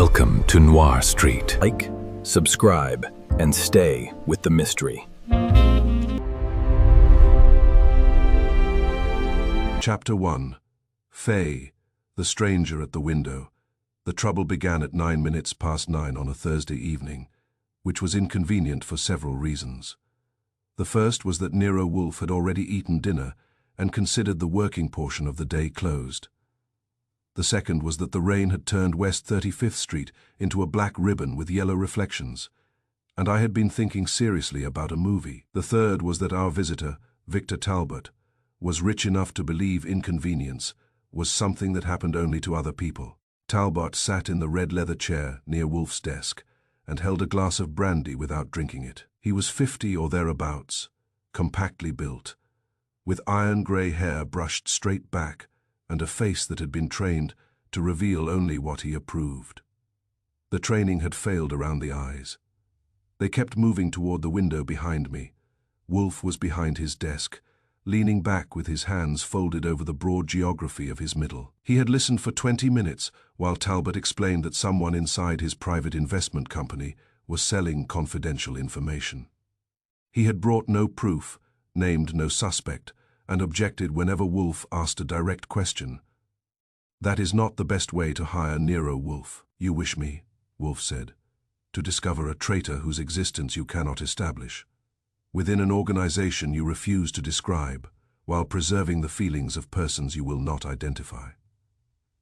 Welcome to Noir Street. Like, subscribe, and stay with the mystery. Chapter 1. Faye, the stranger at the window. The trouble began at 9 minutes past 9 on a Thursday evening, which was inconvenient for several reasons. The first was that Nero Wolfe had already eaten dinner and considered the working portion of the day closed. The second was that the rain had turned West 35th Street into a black ribbon with yellow reflections, and I had been thinking seriously about a movie. The third was that our visitor, Victor Talbot, was rich enough to believe inconvenience was something that happened only to other people. Talbot sat in the red leather chair near Wolfe's desk and held a glass of brandy without drinking it. He was 50 or thereabouts, compactly built, with iron-grey hair brushed straight back and a face that had been trained to reveal only what he approved. The training had failed around the eyes. They kept moving toward the window behind me. Wolfe was behind his desk, leaning back with his hands folded over the broad geography of his middle. He had listened for 20 minutes while Talbot explained that someone inside his private investment company was selling confidential information. He had brought no proof, named no suspect, and objected whenever Wolfe asked a direct question. "That is not the best way to hire Nero Wolfe." "You wish me," Wolfe said, "to discover a traitor whose existence you cannot establish. Within an organization you refuse to describe, while preserving the feelings of persons you will not identify."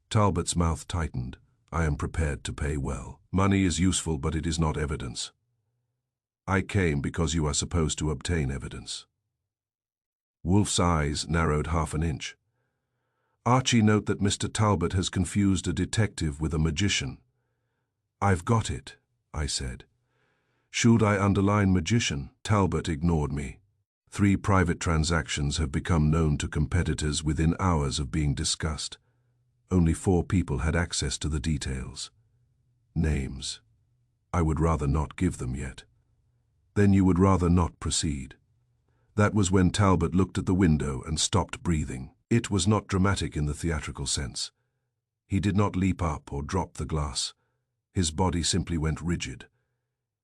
Talbot's mouth tightened. "I am prepared to pay well. Money is useful, but it is not evidence. I came because you are supposed to obtain evidence." Wolfe's eyes narrowed half an inch. "Archie, note that Mr. Talbot has confused a detective with a magician." "I've got it," I said. "Should I underline magician?" Talbot ignored me. 3 private transactions have become known to competitors within hours of being discussed. Only 4 people had access to the details. Names. I would rather not give them yet. "Then you would rather not proceed." That was when Talbot looked at the window and stopped breathing. It was not dramatic in the theatrical sense. He did not leap up or drop the glass. His body simply went rigid.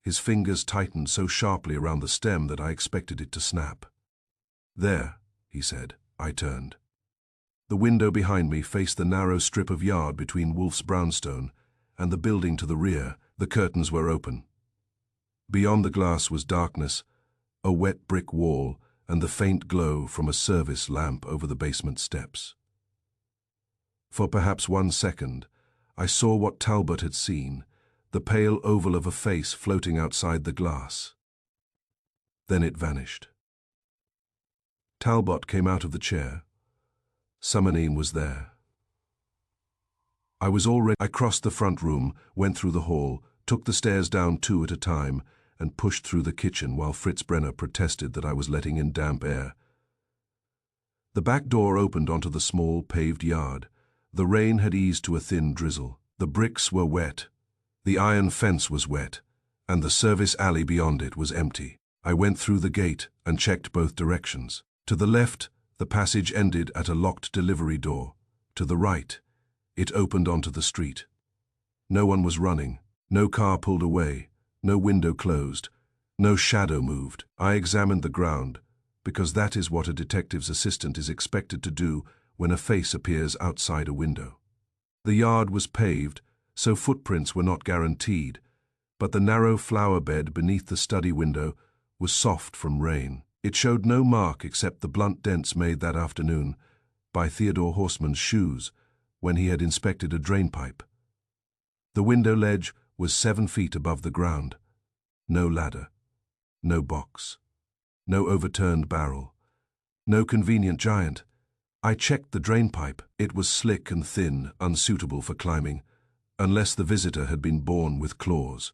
His fingers tightened so sharply around the stem that I expected it to snap. "There," he said. I turned. The window behind me faced the narrow strip of yard between Wolfe's brownstone and the building to the rear. The curtains were open. Beyond the glass was darkness, a wet brick wall, and the faint glow from a service lamp over the basement steps. For perhaps 1 second, I saw what Talbot had seen, the pale oval of a face floating outside the glass. Then it vanished. Talbot came out of the chair. Summoning was there. I crossed the front room, went through the hall, took the stairs down 2 at a time, and pushed through the kitchen while Fritz Brenner protested that I was letting in damp air. The back door opened onto the small paved yard. The rain had eased to a thin drizzle. The bricks were wet. The iron fence was wet, and the service alley beyond it was empty. I went through the gate and checked both directions. To the left, the passage ended at a locked delivery door. To the right, it opened onto the street. No one was running. No car pulled away. No window closed. No shadow moved. I examined the ground, because that is what a detective's assistant is expected to do when a face appears outside a window. The yard was paved, so footprints were not guaranteed, but the narrow flower bed beneath the study window was soft from rain. It showed no mark except the blunt dents made that afternoon by Theodore Horseman's shoes when he had inspected a drainpipe. The window ledge was 7 feet above the ground. No ladder, no box, no overturned barrel, no convenient giant. I checked the drainpipe. It was slick and thin, unsuitable for climbing, unless the visitor had been born with claws.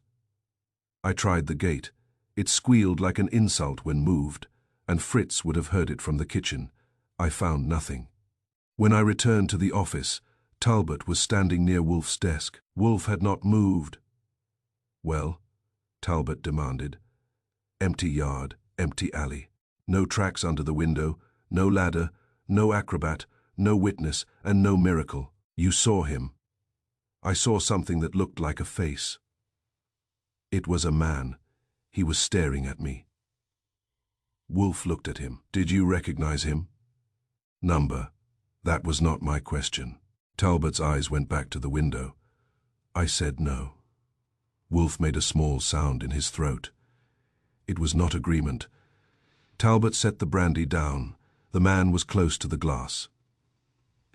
I tried the gate. It squealed like an insult when moved, and Fritz would have heard it from the kitchen. I found nothing. When I returned to the office, Talbot was standing near Wolfe's desk. Wolfe had not moved. "Well?" Talbot demanded. "Empty yard, empty alley. No tracks under the window, no ladder, no acrobat, no witness, and no miracle. You saw him." I saw something that looked like a face. It was a man. He was staring at me. Wolfe looked at him. Did you recognize him? Number. That was not my question. Talbot's eyes went back to the window. I said no. Wolfe made a small sound in his throat. It was not agreement. Talbot set the brandy down. The man was close to the glass.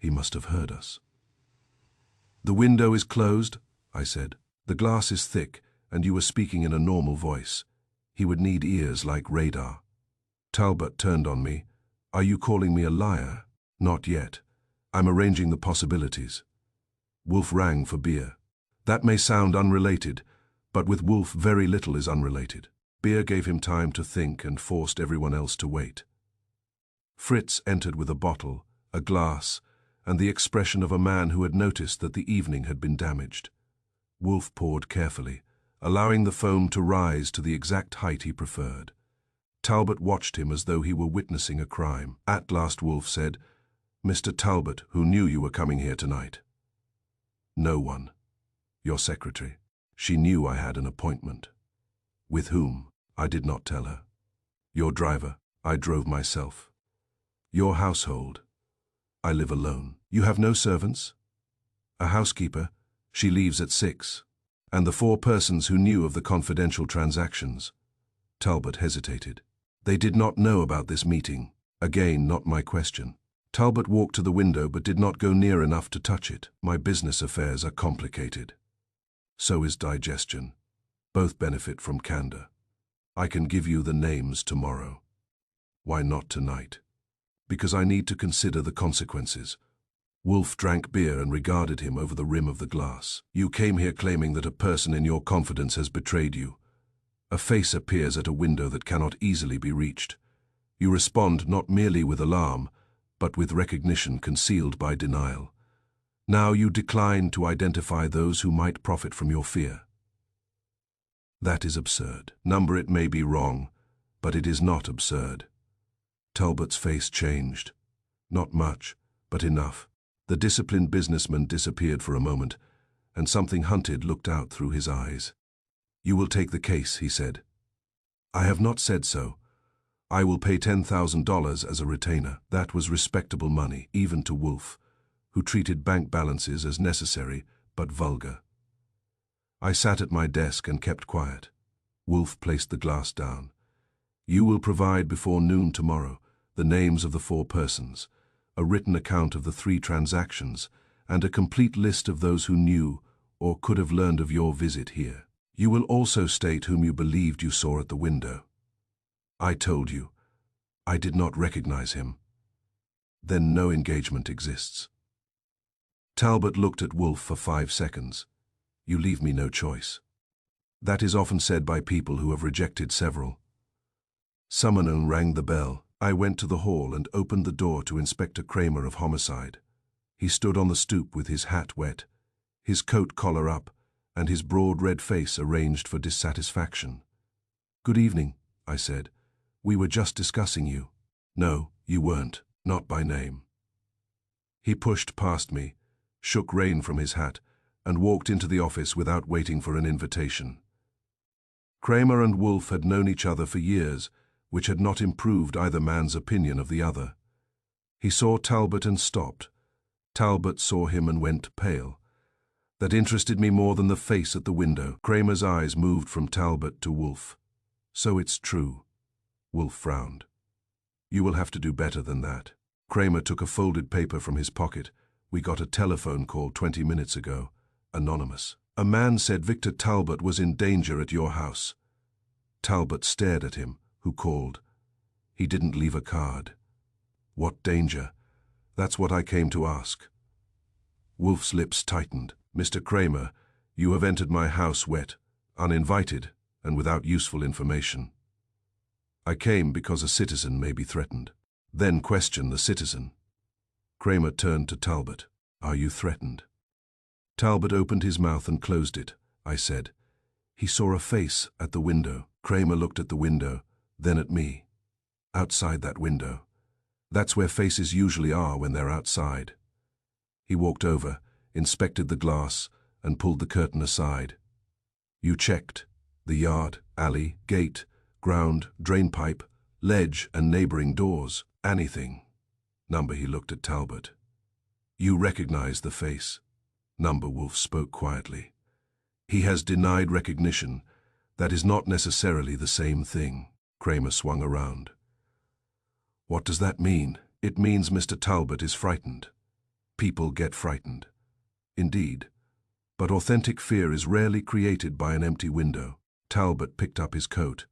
He must have heard us. The window is closed, I said. The glass is thick, and you were speaking in a normal voice. He would need ears like radar. Talbot turned on me. Are you calling me a liar? Not yet. I'm arranging the possibilities. Wolfe rang for beer. That may sound unrelated, but with Wolfe very little is unrelated. Beer gave him time to think and forced everyone else to wait. Fritz entered with a bottle, a glass, and the expression of a man who had noticed that the evening had been damaged. Wolfe poured carefully, allowing the foam to rise to the exact height he preferred. Talbot watched him as though he were witnessing a crime. At last Wolfe said, Mr. Talbot, who knew you were coming here tonight? No one. Your secretary. She knew I had an appointment. With whom? I did not tell her. Your driver. I drove myself. Your household. I live alone. You have no servants? A housekeeper. She leaves at 6. And the 4 persons who knew of the confidential transactions. Talbot hesitated. They did not know about this meeting. Again, not my question. Talbot walked to the window but did not go near enough to touch it. My business affairs are complicated. So is digestion. Both benefit from candor. I can give you the names tomorrow. Why not tonight? Because I need to consider the consequences. Wolfe drank beer and regarded him over the rim of the glass. You came here claiming that a person in your confidence has betrayed you. A face appears at a window that cannot easily be reached. You respond not merely with alarm, but with recognition concealed by denial. Now you decline to identify those who might profit from your fear. That is absurd. Number, it may be wrong, but it is not absurd. Talbot's face changed. Not much, but enough. The disciplined businessman disappeared for a moment, and something hunted looked out through his eyes. You will take the case, he said. I have not said so. I will pay $10,000 as a retainer. That was respectable money, even to Wolfe, who treated bank balances as necessary but vulgar. I sat at my desk and kept quiet. Wolfe placed the glass down. You will provide before noon tomorrow the names of the 4 persons, a written account of the 3 transactions, and a complete list of those who knew or could have learned of your visit here. You will also state whom you believed you saw at the window. I told you. I did not recognize him. Then no engagement exists. Talbot looked at Wolfe for 5 seconds. You leave me no choice. That is often said by people who have rejected several. Someone rang the bell. I went to the hall and opened the door to Inspector Kramer of Homicide. He stood on the stoop with his hat wet, his coat collar up, and his broad red face arranged for dissatisfaction. Good evening, I said. We were just discussing you. No, you weren't, not by name. He pushed past me, shook rain from his hat, and walked into the office without waiting for an invitation. Kramer and Wolfe had known each other for years, which had not improved either man's opinion of the other. He saw Talbot and stopped. Talbot saw him and went pale. That interested me more than the face at the window. Kramer's eyes moved from Talbot to Wolfe. So it's true. Wolfe frowned. You will have to do better than that. Kramer took a folded paper from his pocket. We got a telephone call 20 minutes ago. Anonymous. A man said Victor Talbot was in danger at your house. Talbot stared at him. Who called? He didn't leave a card. What danger? That's what I came to ask. Wolfe's lips tightened. Mr. Kramer, you have entered my house wet, uninvited, and without useful information. I came because a citizen may be threatened. Then question the citizen. Kramer turned to Talbot. Are you threatened? Talbot opened his mouth and closed it. I said. He saw a face at the window. Kramer looked at the window, then at me. Outside that window. That's where faces usually are when they're outside. He walked over, inspected the glass, and pulled the curtain aside. You checked the yard, alley, gate, ground, drainpipe, ledge and neighboring doors, anything. Number, he looked at Talbot. You recognize the face. Number, Wolfe spoke quietly. He has denied recognition. That is not necessarily the same thing. Kramer swung around. What does that mean? It means Mr. Talbot is frightened. People get frightened. Indeed. But authentic fear is rarely created by an empty window. Talbot picked up his coat.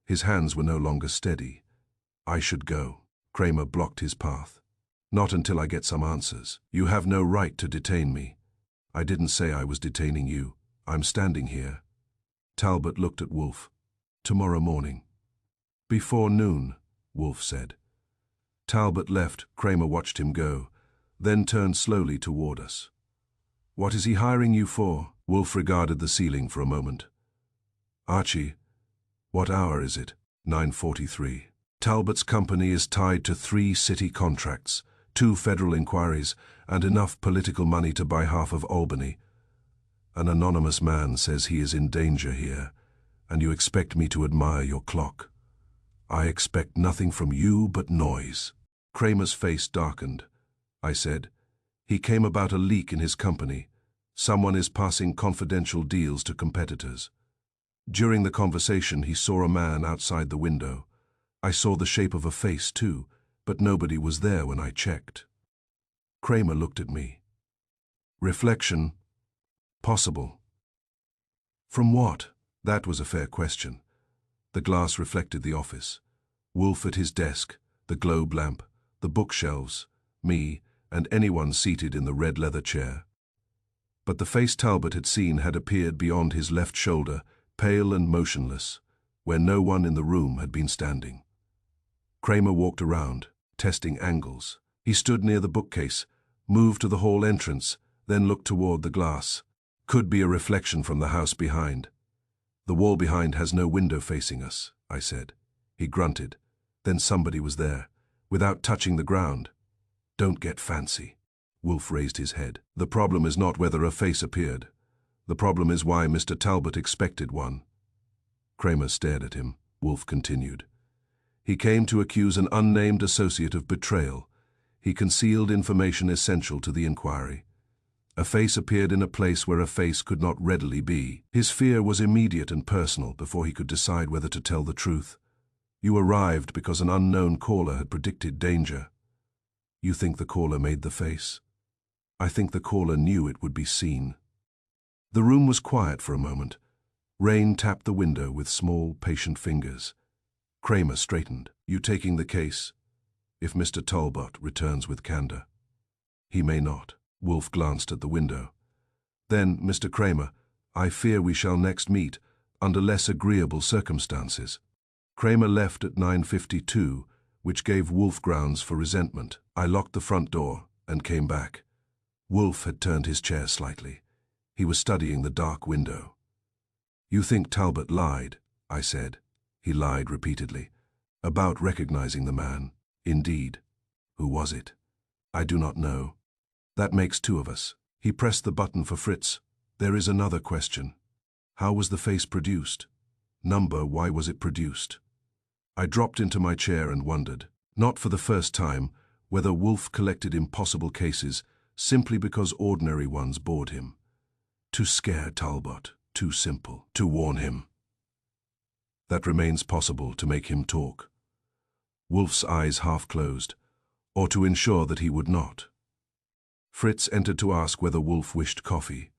His hands were no longer steady. I should go. Kramer blocked his path. Not until I get some answers. You have no right to detain me. I didn't say I was detaining you. I'm standing here. Talbot looked at Wolfe. Tomorrow morning. Before noon, Wolfe said. Talbot left. Kramer watched him go, then turned slowly toward us. What is he hiring you for? Wolfe regarded the ceiling for a moment. Archie, what hour is it? 9:43. Talbot's company is tied to 3 city contracts, 2 federal inquiries, and enough political money to buy half of Albany. An anonymous man says he is in danger here, and you expect me to admire your clock. I expect nothing from you but noise. Kramer's face darkened. I said, he came about a leak in his company. Someone is passing confidential deals to competitors. During the conversation, he saw a man outside the window. I saw the shape of a face too, but nobody was there when I checked. Kramer looked at me. Reflection. Possible. From what? That was a fair question. The glass reflected the office. Wolfe at his desk, the globe lamp, the bookshelves, me, and anyone seated in the red leather chair. But the face Talbot had seen had appeared beyond his left shoulder, pale and motionless, where no one in the room had been standing. Kramer walked around, testing angles. He stood near the bookcase, moved to the hall entrance, then looked toward the glass. Could be a reflection from the house behind. The wall behind has no window facing us, I said. He grunted. Then somebody was there, without touching the ground. Don't get fancy. Wolfe raised his head. The problem is not whether a face appeared. The problem is why Mr. Talbot expected one. Kramer stared at him. Wolfe continued. He came to accuse an unnamed associate of betrayal. He concealed information essential to the inquiry. A face appeared in a place where a face could not readily be. His fear was immediate and personal before he could decide whether to tell the truth. You arrived because an unknown caller had predicted danger. You think the caller made the face? I think the caller knew it would be seen. The room was quiet for a moment. Rain tapped the window with small, patient fingers. Kramer straightened. You taking the case? If Mr. Talbot returns with candor. He may not. Wolfe glanced at the window. Then, Mr. Kramer, I fear we shall next meet under less agreeable circumstances. Kramer left at 9:52, which gave Wolfe grounds for resentment. I locked the front door and came back. Wolfe had turned his chair slightly. He was studying the dark window. You think Talbot lied, I said. He lied repeatedly. About recognizing the man. Indeed. Who was it? I do not know. That makes 2 of us. He pressed the button for Fritz. There is another question. How was the face produced? Number, why was it produced? I dropped into my chair and wondered, not for the first time, whether Wolfe collected impossible cases simply because ordinary ones bored him. To scare Talbot, too simple. To warn him. That remains possible to make him talk. Wolfe's eyes half closed, or to ensure that he would not. Fritz entered to ask whether Wolfe wished coffee.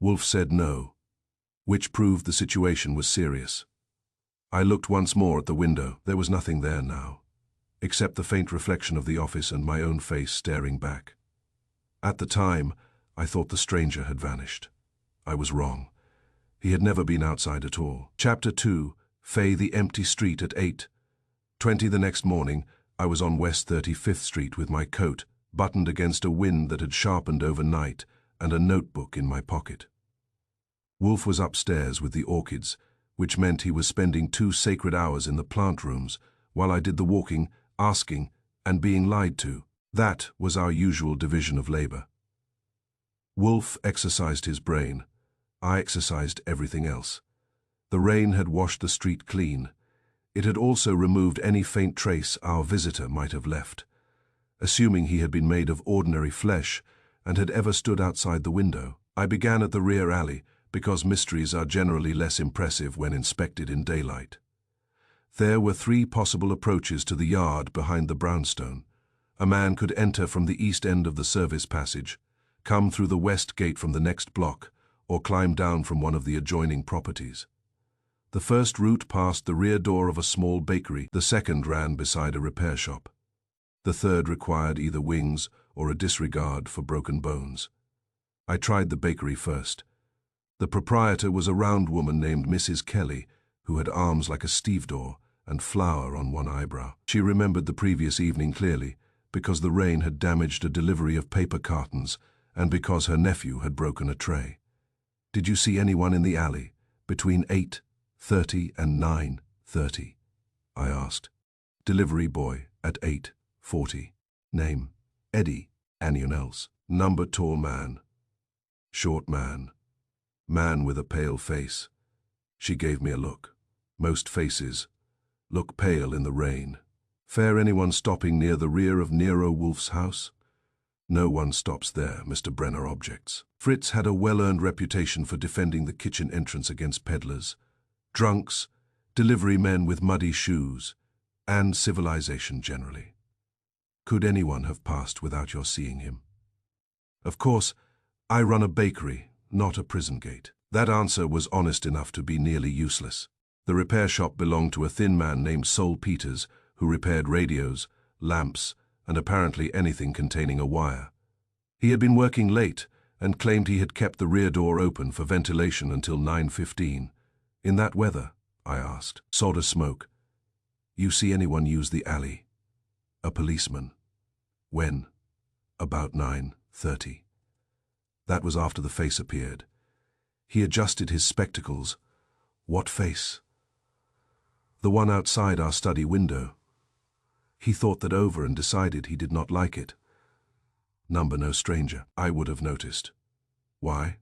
Wolfe said no, which proved the situation was serious. I looked once more at the window. There was nothing there now, except the faint reflection of the office and my own face staring back. At the time, I thought the stranger had vanished. I was wrong. He had never been outside at all. Chapter 2, Faye the empty street at 8:20 the next morning, I was on West 35th Street with my coat buttoned against a wind that had sharpened overnight and a notebook in my pocket. Wolfe was upstairs with the orchids, which meant he was spending 2 sacred hours in the plant rooms while I did the walking, asking, and being lied to. That was our usual division of labor. Wolfe exercised his brain. I exercised everything else. The rain had washed the street clean. It had also removed any faint trace our visitor might have left. Assuming he had been made of ordinary flesh and had ever stood outside the window, I began at the rear alley because mysteries are generally less impressive when inspected in daylight. There were 3 possible approaches to the yard behind the brownstone. A man could enter from the east end of the service passage, come through the west gate from the next block, or climb down from one of the adjoining properties. The first route passed the rear door of a small bakery, the second ran beside a repair shop. The third required either wings or a disregard for broken bones. I tried the bakery first. The proprietor was a round woman named Mrs. Kelly, who had arms like a stevedore and flour on one eyebrow. She remembered the previous evening clearly, because the rain had damaged a delivery of paper cartons and because her nephew had broken a tray. "Did you see anyone in the alley between 8:30 and 9:30? I asked. "Delivery boy at 8:40. Name, Eddie. Anyone else? Number, tall man. Short man. Man with a pale face." She gave me a look. Most faces look pale in the rain. "Fair anyone stopping near the rear of Nero Wolfe's house?" "No one stops there," Mr. Brenner objects. Fritz had a well-earned reputation for defending the kitchen entrance against peddlers, drunks, delivery men with muddy shoes, and civilization generally. "Could anyone have passed without your seeing him?" "Of course, I run a bakery, not a prison gate." That answer was honest enough to be nearly useless. The repair shop belonged to a thin man named Sol Peters, who repaired radios, lamps, and apparently anything containing a wire. He had been working late and claimed he had kept the rear door open for ventilation until 9:15. "In that weather?" I asked. "Sod of smoke." "You see anyone use the alley?" "A policeman." "When?" "About 9:30. That was after the face appeared. He adjusted his spectacles. "What face?" "The one outside our study window." He thought that over and decided he did not like it. "Number no stranger." I would have noticed. "Why?"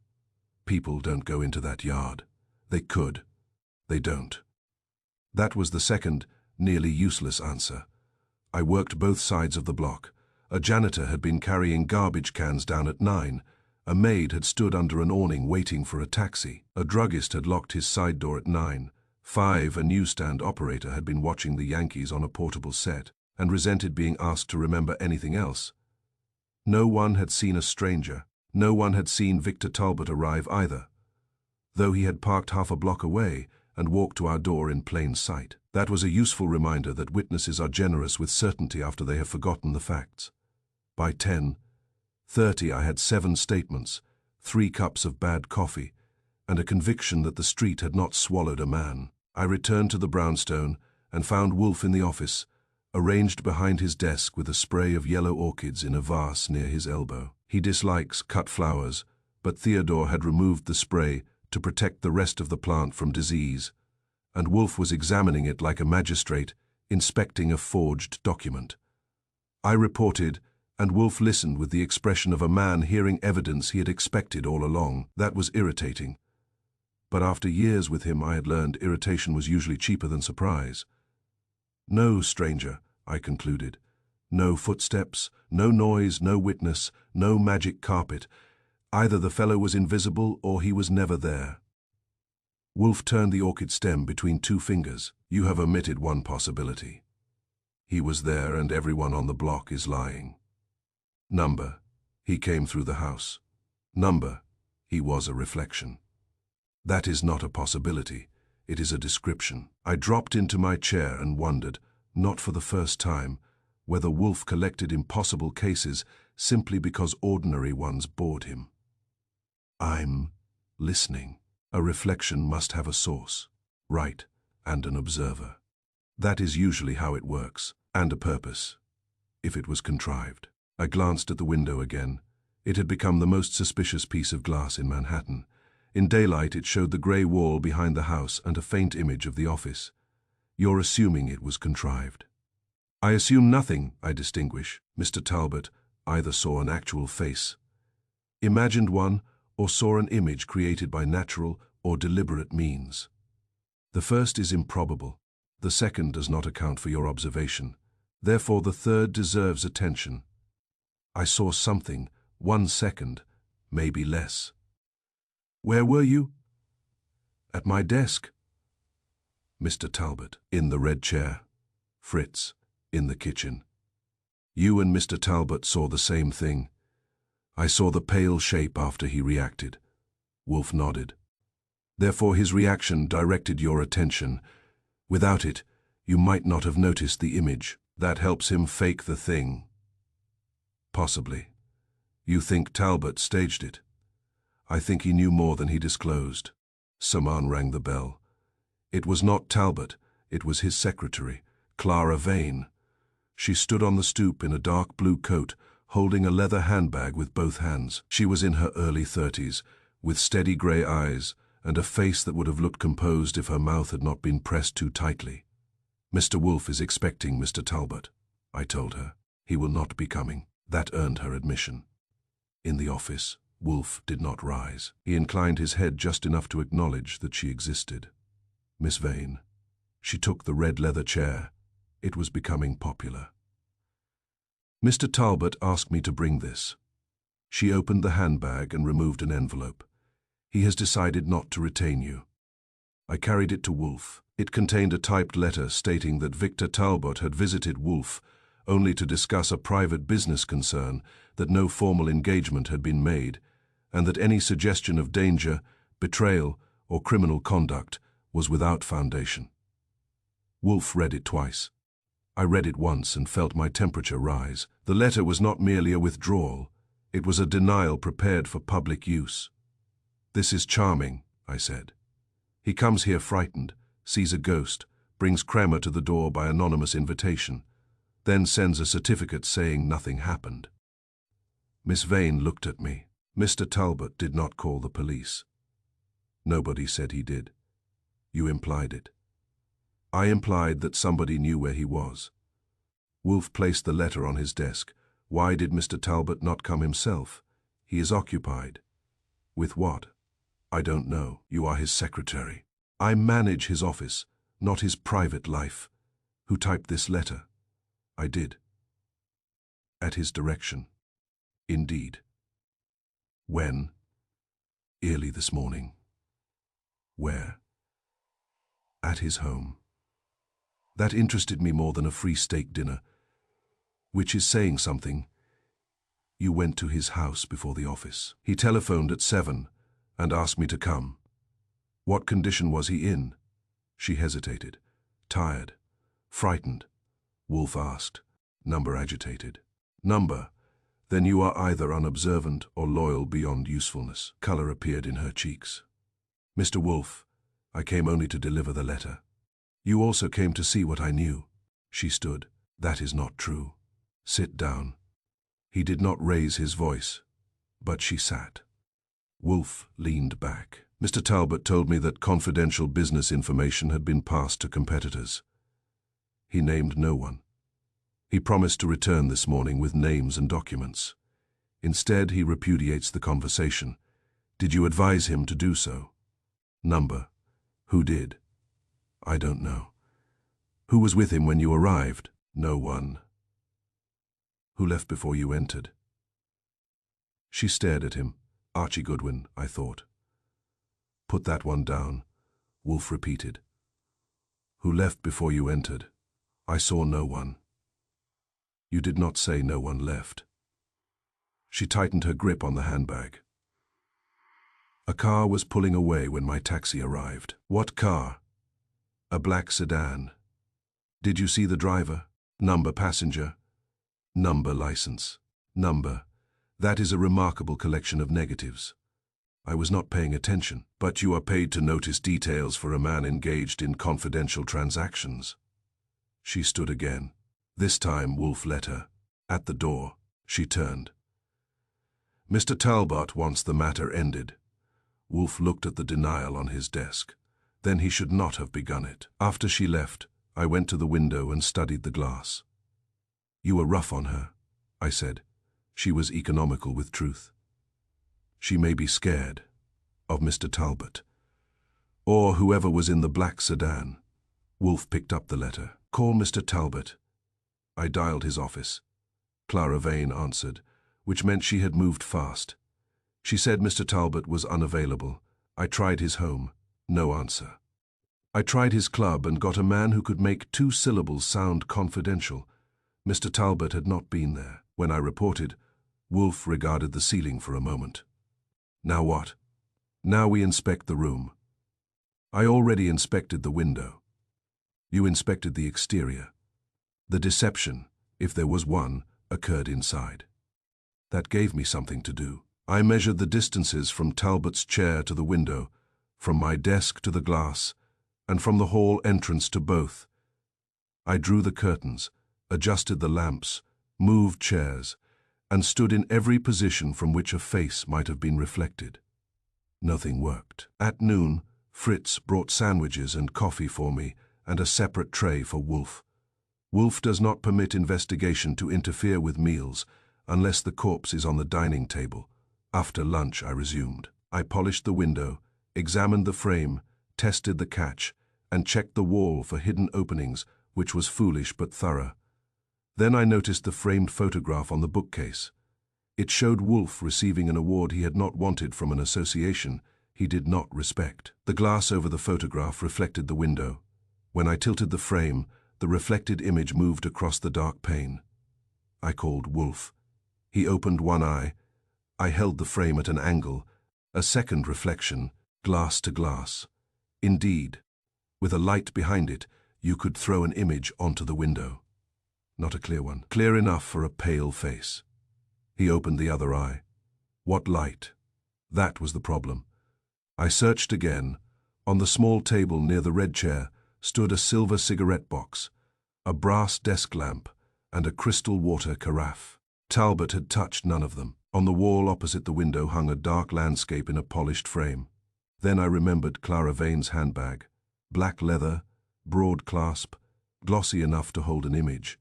"People don't go into that yard." "They could. They don't." That was the second, nearly useless answer. I worked both sides of the block. A janitor had been carrying garbage cans down at 9. A maid had stood under an awning waiting for a taxi. A druggist had locked his side door at 9:05. A newsstand operator had been watching the Yankees on a portable set and resented being asked to remember anything else. No one had seen a stranger. No one had seen Victor Talbot arrive either, though he had parked half a block away and walked to our door in plain sight. That was a useful reminder that witnesses are generous with certainty after they have forgotten the facts. By 10:30 I had 7 statements, 3 cups of bad coffee, and a conviction that the street had not swallowed a man. I returned to the brownstone and found Wolfe in the office, arranged behind his desk with a spray of yellow orchids in a vase near his elbow. He dislikes cut flowers, but Theodore had removed the spray to protect the rest of the plant from disease, and Wolfe was examining it like a magistrate inspecting a forged document. I reported, and Wolfe listened with the expression of a man hearing evidence he had expected all along. That was irritating. But after years with him, I had learned irritation was usually cheaper than surprise. "No stranger," I concluded. "No footsteps, no noise, no witness, no magic carpet. Either the fellow was invisible or he was never there." Wolfe turned the orchid stem between 2 fingers. "You have omitted one possibility. He was there and everyone on the block is lying. Number, he came through the house. Number, he was a reflection. That is not a possibility. It is a description." I dropped into my chair and wondered, not for the first time, whether Wolfe collected impossible cases simply because ordinary ones bored him. I'm listening. A reflection must have a source, right, and an observer. That is usually how it works, and a purpose, if it was contrived. I glanced at the window again. It had become the most suspicious piece of glass in Manhattan. In daylight, it showed the grey wall behind the house and a faint image of the office. "You're assuming it was contrived." "I assume nothing," I distinguish. Mr. Talbot either saw an actual face. imagined one, or saw an image created by natural or deliberate means. The first is improbable. The second does not account for your observation. Therefore, the third deserves attention. I saw something, 1 second, maybe less. Where were you? At my desk. Mr. Talbot, in the red chair. Fritz, in the kitchen. You and Mr. Talbot saw the same thing. I saw the pale shape after he reacted. Wolfe nodded. Therefore his reaction directed your attention. Without it, you might not have noticed the image. That helps him fake the thing. Possibly. You think Talbot staged it. I think he knew more than he disclosed. Saman rang the bell. It was not Talbot, it was his secretary, Clara Vane. She stood on the stoop in a dark blue coat, holding a leather handbag with both hands. She was in her early 30s, with steady grey eyes and a face that would have looked composed if her mouth had not been pressed too tightly. Mr. Wolfe is expecting Mr. Talbot, I told her. He will not be coming. That earned her admission. In the office, Wolfe did not rise. He inclined his head just enough to acknowledge that she existed. Miss Vane. She took the red leather chair. It was becoming popular. Mr. Talbot asked me to bring this. She opened the handbag and removed an envelope. He has decided not to retain you. I carried it to Wolfe. It contained a typed letter stating that Victor Talbot had visited Wolfe only to discuss a private business concern, that no formal engagement had been made, and that any suggestion of danger, betrayal, or criminal conduct was without foundation. Wolfe read it twice. I read it once and felt my temperature rise. The letter was not merely a withdrawal, it was a denial prepared for public use. This is charming, I said. He comes here frightened, sees a ghost, brings Kremer to the door by anonymous invitation, then sends a certificate saying nothing happened. Miss Vane looked at me. Mr. Talbot did not call the police. Nobody said he did. You implied it. I implied that somebody knew where he was. Wolfe placed the letter on his desk. Why did Mr. Talbot not come himself? He is occupied. With what? I don't know. You are his secretary. I manage his office, not his private life. Who typed this letter? I did. At his direction. Indeed. When? Early this morning. Where? At his home. That interested me more than a free steak dinner, which is saying something. You went to his house before the office. He telephoned at 7 and asked me to come. What condition was he in? She hesitated. Tired. Frightened. Wolfe asked. Number agitated. Number. Then you are either unobservant or loyal beyond usefulness. Color appeared in her cheeks. Mr. Wolfe, I came only to deliver the letter. You also came to see what I knew. She stood. That is not true. Sit down. He did not raise his voice, but she sat. Wolfe leaned back. Mr. Talbot told me that confidential business information had been passed to competitors. He named no one. He promised to return this morning with names and documents. Instead, he repudiates the conversation. Did you advise him to do so? Number. Who did? I don't know. Who was with him when you arrived? No one. Who left before you entered? She stared at him. Archie Goodwin, I thought. Put that one down, Wolfe repeated. Who left before you entered? I saw no one. You did not say no one left. She tightened her grip on the handbag. A car was pulling away when my taxi arrived. What car? A black sedan. Did you see the driver? Number passenger. Number license. Number. That is a remarkable collection of negatives. I was not paying attention, but you are paid to notice details for a man engaged in confidential transactions. She stood again. This time Wolfe let her. At the door, she turned. Mr. Talbot wants the matter ended. Wolfe looked at the denial on his desk. Then he should not have begun it. After she left, I went to the window and studied the glass. You were rough on her, I said. She was economical with truth. She may be scared of Mr. Talbot, or whoever was in the black sedan. Wolfe picked up the letter. Call Mr. Talbot. I dialed his office. Clara Vane answered, which meant she had moved fast. She said Mr. Talbot was unavailable. I tried his home. No answer. I tried his club and got a man who could make 2 syllables sound confidential. Mr. Talbot had not been there. When I reported, Wolfe regarded the ceiling for a moment. Now what? Now we inspect the room. I already inspected the window. You inspected the exterior. The deception, if there was one, occurred inside. That gave me something to do. I measured the distances from Talbot's chair to the window, from my desk to the glass, and from the hall entrance to both. I drew the curtains, adjusted the lamps, moved chairs, and stood in every position from which a face might have been reflected. Nothing worked. At noon, Fritz brought sandwiches and coffee for me and a separate tray for Wolfe. Wolfe does not permit investigation to interfere with meals unless the corpse is on the dining table. After lunch, I resumed. I polished the window, examined the frame, tested the catch, and checked the wall for hidden openings, which was foolish but thorough. Then I noticed the framed photograph on the bookcase. It showed Wolfe receiving an award he had not wanted from an association he did not respect. The glass over the photograph reflected the window. When I tilted the frame, the reflected image moved across the dark pane. I called Wolfe. He opened one eye. I held the frame at an angle, a second reflection, glass to glass. Indeed, with a light behind it, you could throw an image onto the window. Not a clear one, clear enough for a pale face. He opened the other eye. What light? That was the problem. I searched again. On the small table near the red chair stood a silver cigarette box, a brass desk lamp, and a crystal water carafe. Talbot had touched none of them. On the wall opposite the window hung a dark landscape in a polished frame. Then I remembered Clara Vane's handbag. Black leather, broad clasp, glossy enough to hold an image.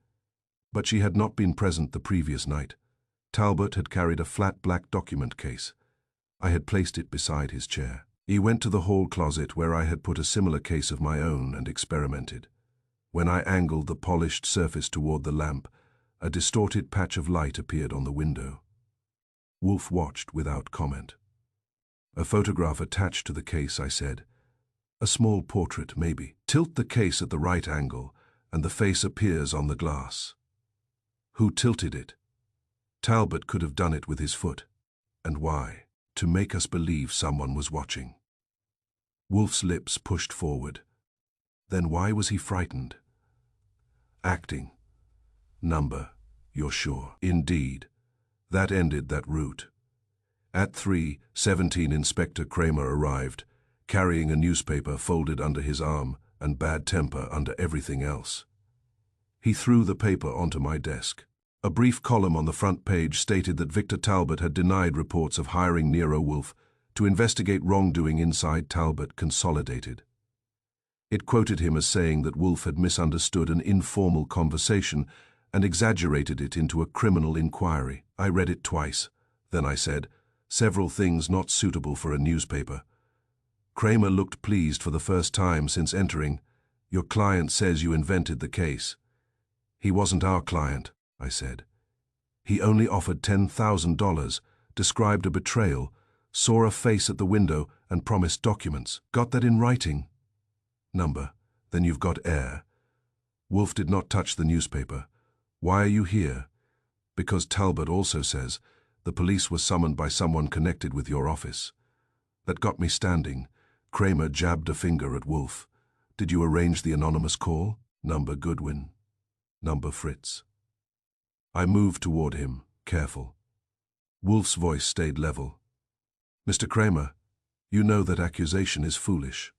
But she had not been present the previous night. Talbot had carried a flat black document case. I had placed it beside his chair. He went to the hall closet where I had put a similar case of my own and experimented. When I angled the polished surface toward the lamp, a distorted patch of light appeared on the window. Wolfe watched without comment. A photograph attached to the case, I said. A small portrait, maybe. Tilt the case at the right angle, and the face appears on the glass. Who tilted it? Talbot could have done it with his foot. And why? To make us believe someone was watching. Wolfe's lips pushed forward. Then why was he frightened? Acting. Number, you're sure? Indeed. That ended that route. At 3:17, Inspector Kramer arrived, carrying a newspaper folded under his arm and bad temper under everything else. He threw the paper onto my desk. A brief column on the front page stated that Victor Talbot had denied reports of hiring Nero Wolfe to investigate wrongdoing inside Talbot Consolidated. It quoted him as saying that Wolfe had misunderstood an informal conversation and exaggerated it into a criminal inquiry. I read it twice. Then I said, several things not suitable for a newspaper. Kramer looked pleased for the first time since entering. Your client says you invented the case. He wasn't our client, I said. He only offered $10,000, described a betrayal, saw a face at the window, and promised documents. Got that in writing? Number, then you've got air. Wolfe did not touch the newspaper. Why are you here? Because Talbot also says the police was summoned by someone connected with your office. That got me standing. Kramer jabbed a finger at Wolfe. Did you arrange the anonymous call? Number Goodwin. Number Fritz. I moved toward him, careful. Wolfe's voice stayed level. Mr. Kramer, you know that accusation is foolish.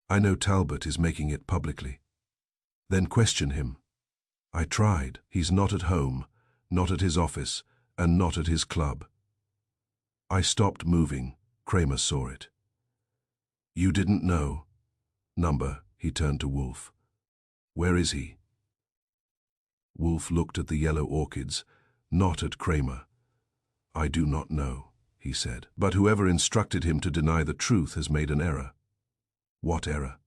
I know Talbot is making it publicly. Then question him. I tried. He's not at home, not at his office, and not at his club. I stopped moving. Kramer saw it. You didn't know? Number, he turned to Wolfe. Where is he? Wolfe looked at the yellow orchids, not at Kramer. I do not know, he said. But whoever instructed him to deny the truth has made an error. What error?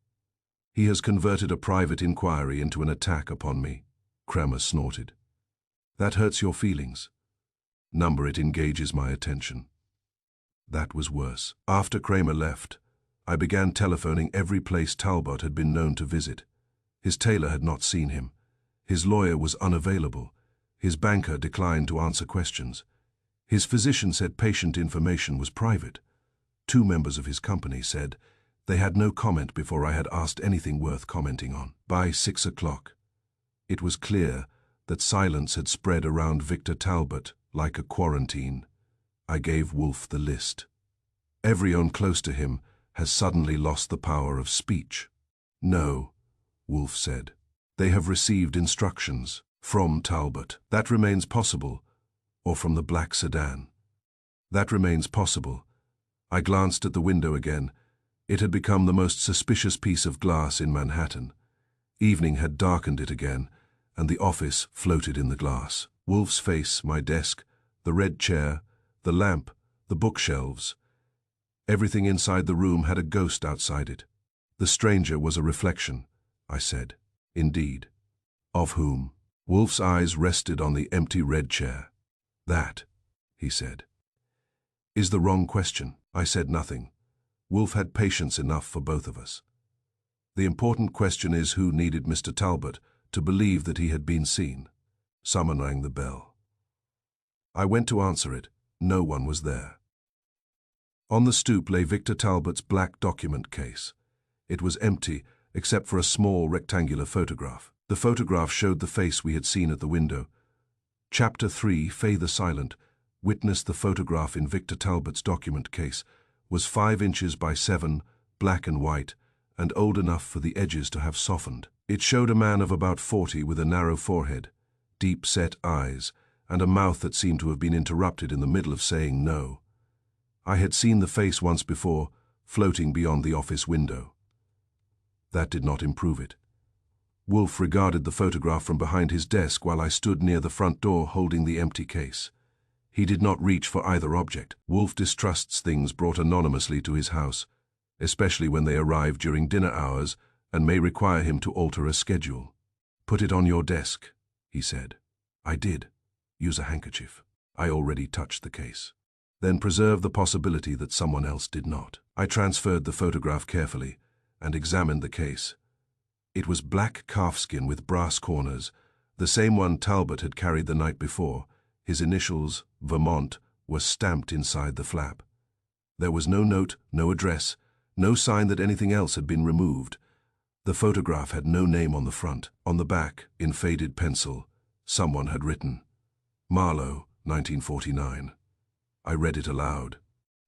He has converted a private inquiry into an attack upon me, Kramer snorted. That hurts your feelings. Number it engages my attention. That was worse. After Kramer left, I began telephoning every place Talbot had been known to visit. His tailor had not seen him. His lawyer was unavailable. His banker declined to answer questions. His physician said patient information was private. 2 members of his company said they had no comment before I had asked anything worth commenting on. By 6 o'clock, it was clear that silence had spread around Victor Talbot like a quarantine. I gave Wolfe the list. Everyone close to him has suddenly lost the power of speech. No, Wolfe said. They have received instructions from Talbot. That remains possible, or from the black sedan. That remains possible. I glanced at the window again. It had become the most suspicious piece of glass in Manhattan. Evening had darkened it again, and the office floated in the glass. Wolfe's face, my desk, the red chair, the lamp, the bookshelves. Everything inside the room had a ghost outside it. The stranger was a reflection, I said. Indeed. Of whom? Wolfe's eyes rested on the empty red chair. That, he said, is the wrong question. I said nothing. Wolfe had patience enough for both of us. The important question is who needed Mr. Talbot to believe that he had been seen. Someone rang the bell. I went to answer it. No one was there. On the stoop lay Victor Talbot's black document case. It was empty, except for a small rectangular photograph. The photograph showed the face we had seen at the window. Chapter 3, Faye the Silent, witnessed the photograph in Victor Talbot's document case, was 5 inches by 7, black and white, and old enough for the edges to have softened. It showed a man of about 40 with a narrow forehead, deep-set eyes, and a mouth that seemed to have been interrupted in the middle of saying no. I had seen the face once before, floating beyond the office window. That did not improve it. Wolfe regarded the photograph from behind his desk while I stood near the front door holding the empty case. He did not reach for either object. Wolfe distrusts things brought anonymously to his house, especially when they arrive during dinner hours and may require him to alter a schedule. Put it on your desk, he said. I did. Use a handkerchief. I already touched the case. Then preserve the possibility that someone else did not. I transferred the photograph carefully and examined the case. It was black calfskin with brass corners, the same one Talbot had carried the night before. His initials, Vermont, were stamped inside the flap. There was no note, no address, no sign that anything else had been removed. The photograph had no name on the front. On the back, in faded pencil, someone had written, Marlowe, 1949. I read it aloud.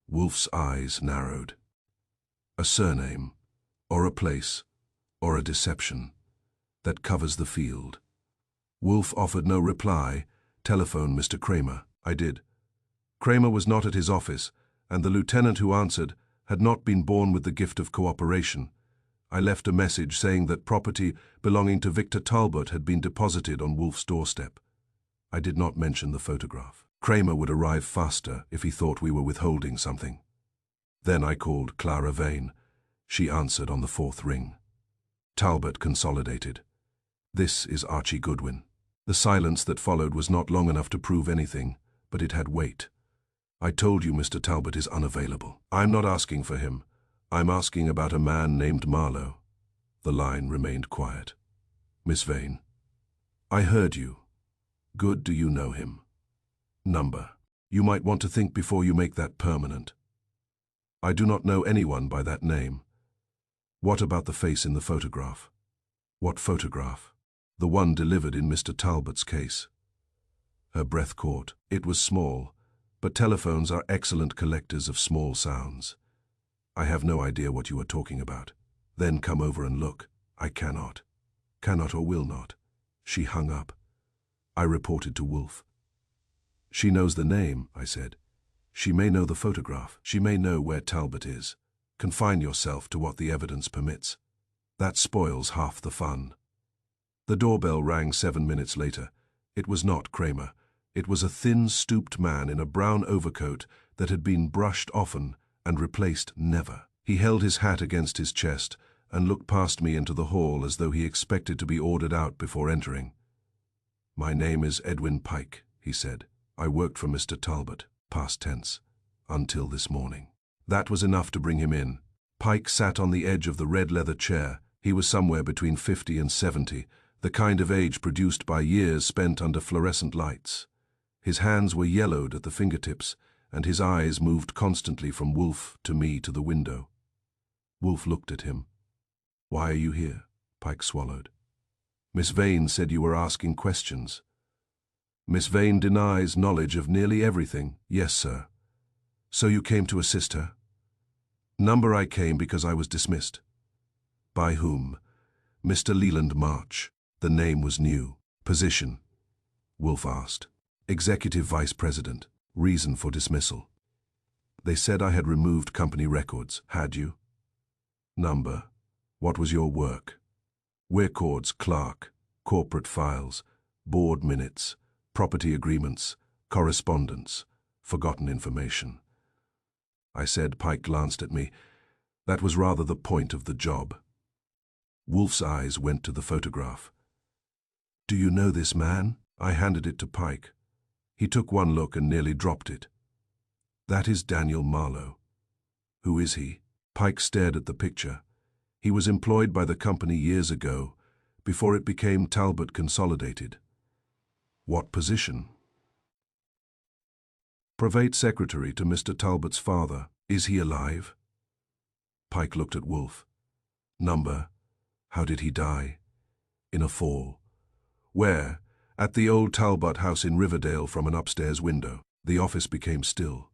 Wolfe's eyes narrowed. A surname, or a place, or a deception, that covers the field. Wolfe offered no reply. Telephone Mr. Kramer. I did. Kramer was not at his office, and the lieutenant who answered had not been born with the gift of cooperation. I left a message saying that property belonging to Victor Talbot had been deposited on Wolfe's doorstep. I did not mention the photograph. Kramer would arrive faster if he thought we were withholding something. Then I called Clara Vane. She answered on the 4th ring. Talbot consolidated. This is Archie Goodwin. The silence that followed was not long enough to prove anything, but it had weight. I told you Mr. Talbot is unavailable. I'm not asking for him. I'm asking about a man named Marlowe. The line remained quiet. Miss Vane. I heard you. Good, do you know him? Number. You might want to think before you make that permanent. I do not know anyone by that name. What about the face in the photograph? What photograph? The one delivered in Mr. Talbot's case. Her breath caught. It was small, but telephones are excellent collectors of small sounds. I have no idea what you are talking about. Then come over and look. I cannot. Cannot or will not. She hung up. I reported to Wolfe. She knows the name, I said. She may know the photograph. She may know where Talbot is. Confine yourself to what the evidence permits. That spoils half the fun. The doorbell rang 7 minutes later. It was not Kramer. It was a thin, stooped man in a brown overcoat that had been brushed often and replaced never. He held his hat against his chest and looked past me into the hall as though he expected to be ordered out before entering. "My name is Edwin Pike," he said. "I worked for Mr. Talbot, past tense, until this morning." That was enough to bring him in. Pike sat on the edge of the red leather chair. He was somewhere between 50 and 70, the kind of age produced by years spent under fluorescent lights. His hands were yellowed at the fingertips, and his eyes moved constantly from Wolfe to me to the window. Wolfe looked at him. "Why are you here?" Pike swallowed. "Miss Vane said you were asking questions." "Miss Vane denies knowledge of nearly everything." "Yes, sir." "So you came to assist her?" "Number I came because I was dismissed." "By whom?" "Mr. Leland March." The name was new. "Position?" Wolfe asked. "Executive Vice President." "Reason for dismissal?" "They said I had removed company records." "Had you?" "Number? What was your work?" "Records clerk, corporate files, board minutes, property agreements, correspondence, forgotten information." I said. Pike glanced at me. That was rather the point of the job. Wolfe's eyes went to the photograph. "Do you know this man?" I handed it to Pike. He took one look and nearly dropped it. "That is Daniel Marlowe." "Who is he?" Pike stared at the picture. "He was employed by the company years ago, before it became Talbot Consolidated." "What position?" "Private secretary to Mr. Talbot's father." "Is he alive?" Pike looked at Wolfe. "Number? How did he die?" "In a fall." "Where?" "At the old Talbot house in Riverdale, from an upstairs window." The office became still.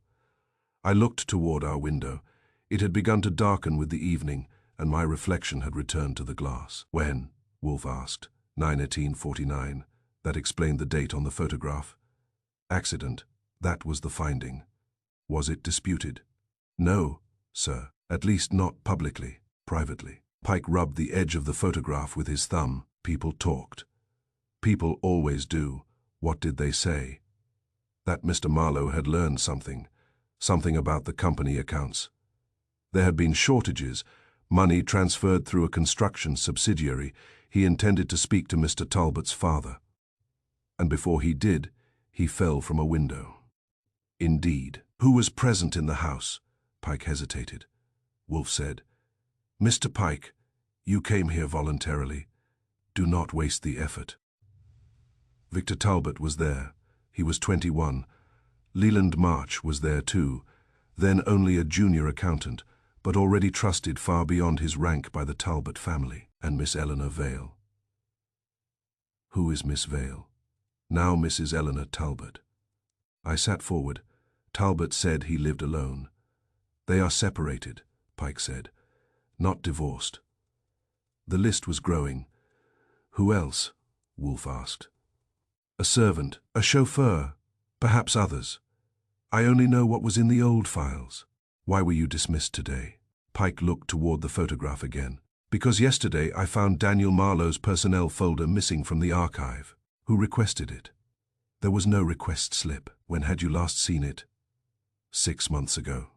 I looked toward our window. It had begun to darken with the evening, and my reflection had returned to the glass. "When?" Wolfe asked. 9/18/49. That explained the date on the photograph. "Accident. That was the finding." "Was it disputed?" "No, sir. At least not publicly. Privately." Pike rubbed the edge of the photograph with his thumb. "People talked." "People always do. What did they say?" "That Mr. Marlowe had learned something. Something about the company accounts. There had been shortages, money transferred through a construction subsidiary. He intended to speak to Mr. Talbot's father. And before he did, he fell from a window." "Indeed. Who was present in the house?" Pike hesitated. Wolfe said, "Mr. Pike, you came here voluntarily. Do not waste the effort." Victor Talbot was there. He was 21. Leland March was there too, then only a junior accountant, but already trusted far beyond his rank by the Talbot family. And Miss Eleanor Vale. "Who is Miss Vale?" "Now Mrs. Eleanor Talbot." I sat forward. Talbot said he lived alone. "They are separated," Pike said. "Not divorced." The list was growing. "Who else?" Wolfe asked. "A servant, a chauffeur, perhaps others. I only know what was in the old files." "Why were you dismissed today?" Pike looked toward the photograph again. "Because yesterday I found Daniel Marlowe's personnel folder missing from the archive." "Who requested it?" "There was no request slip." "When had you last seen it?" 6 months ago."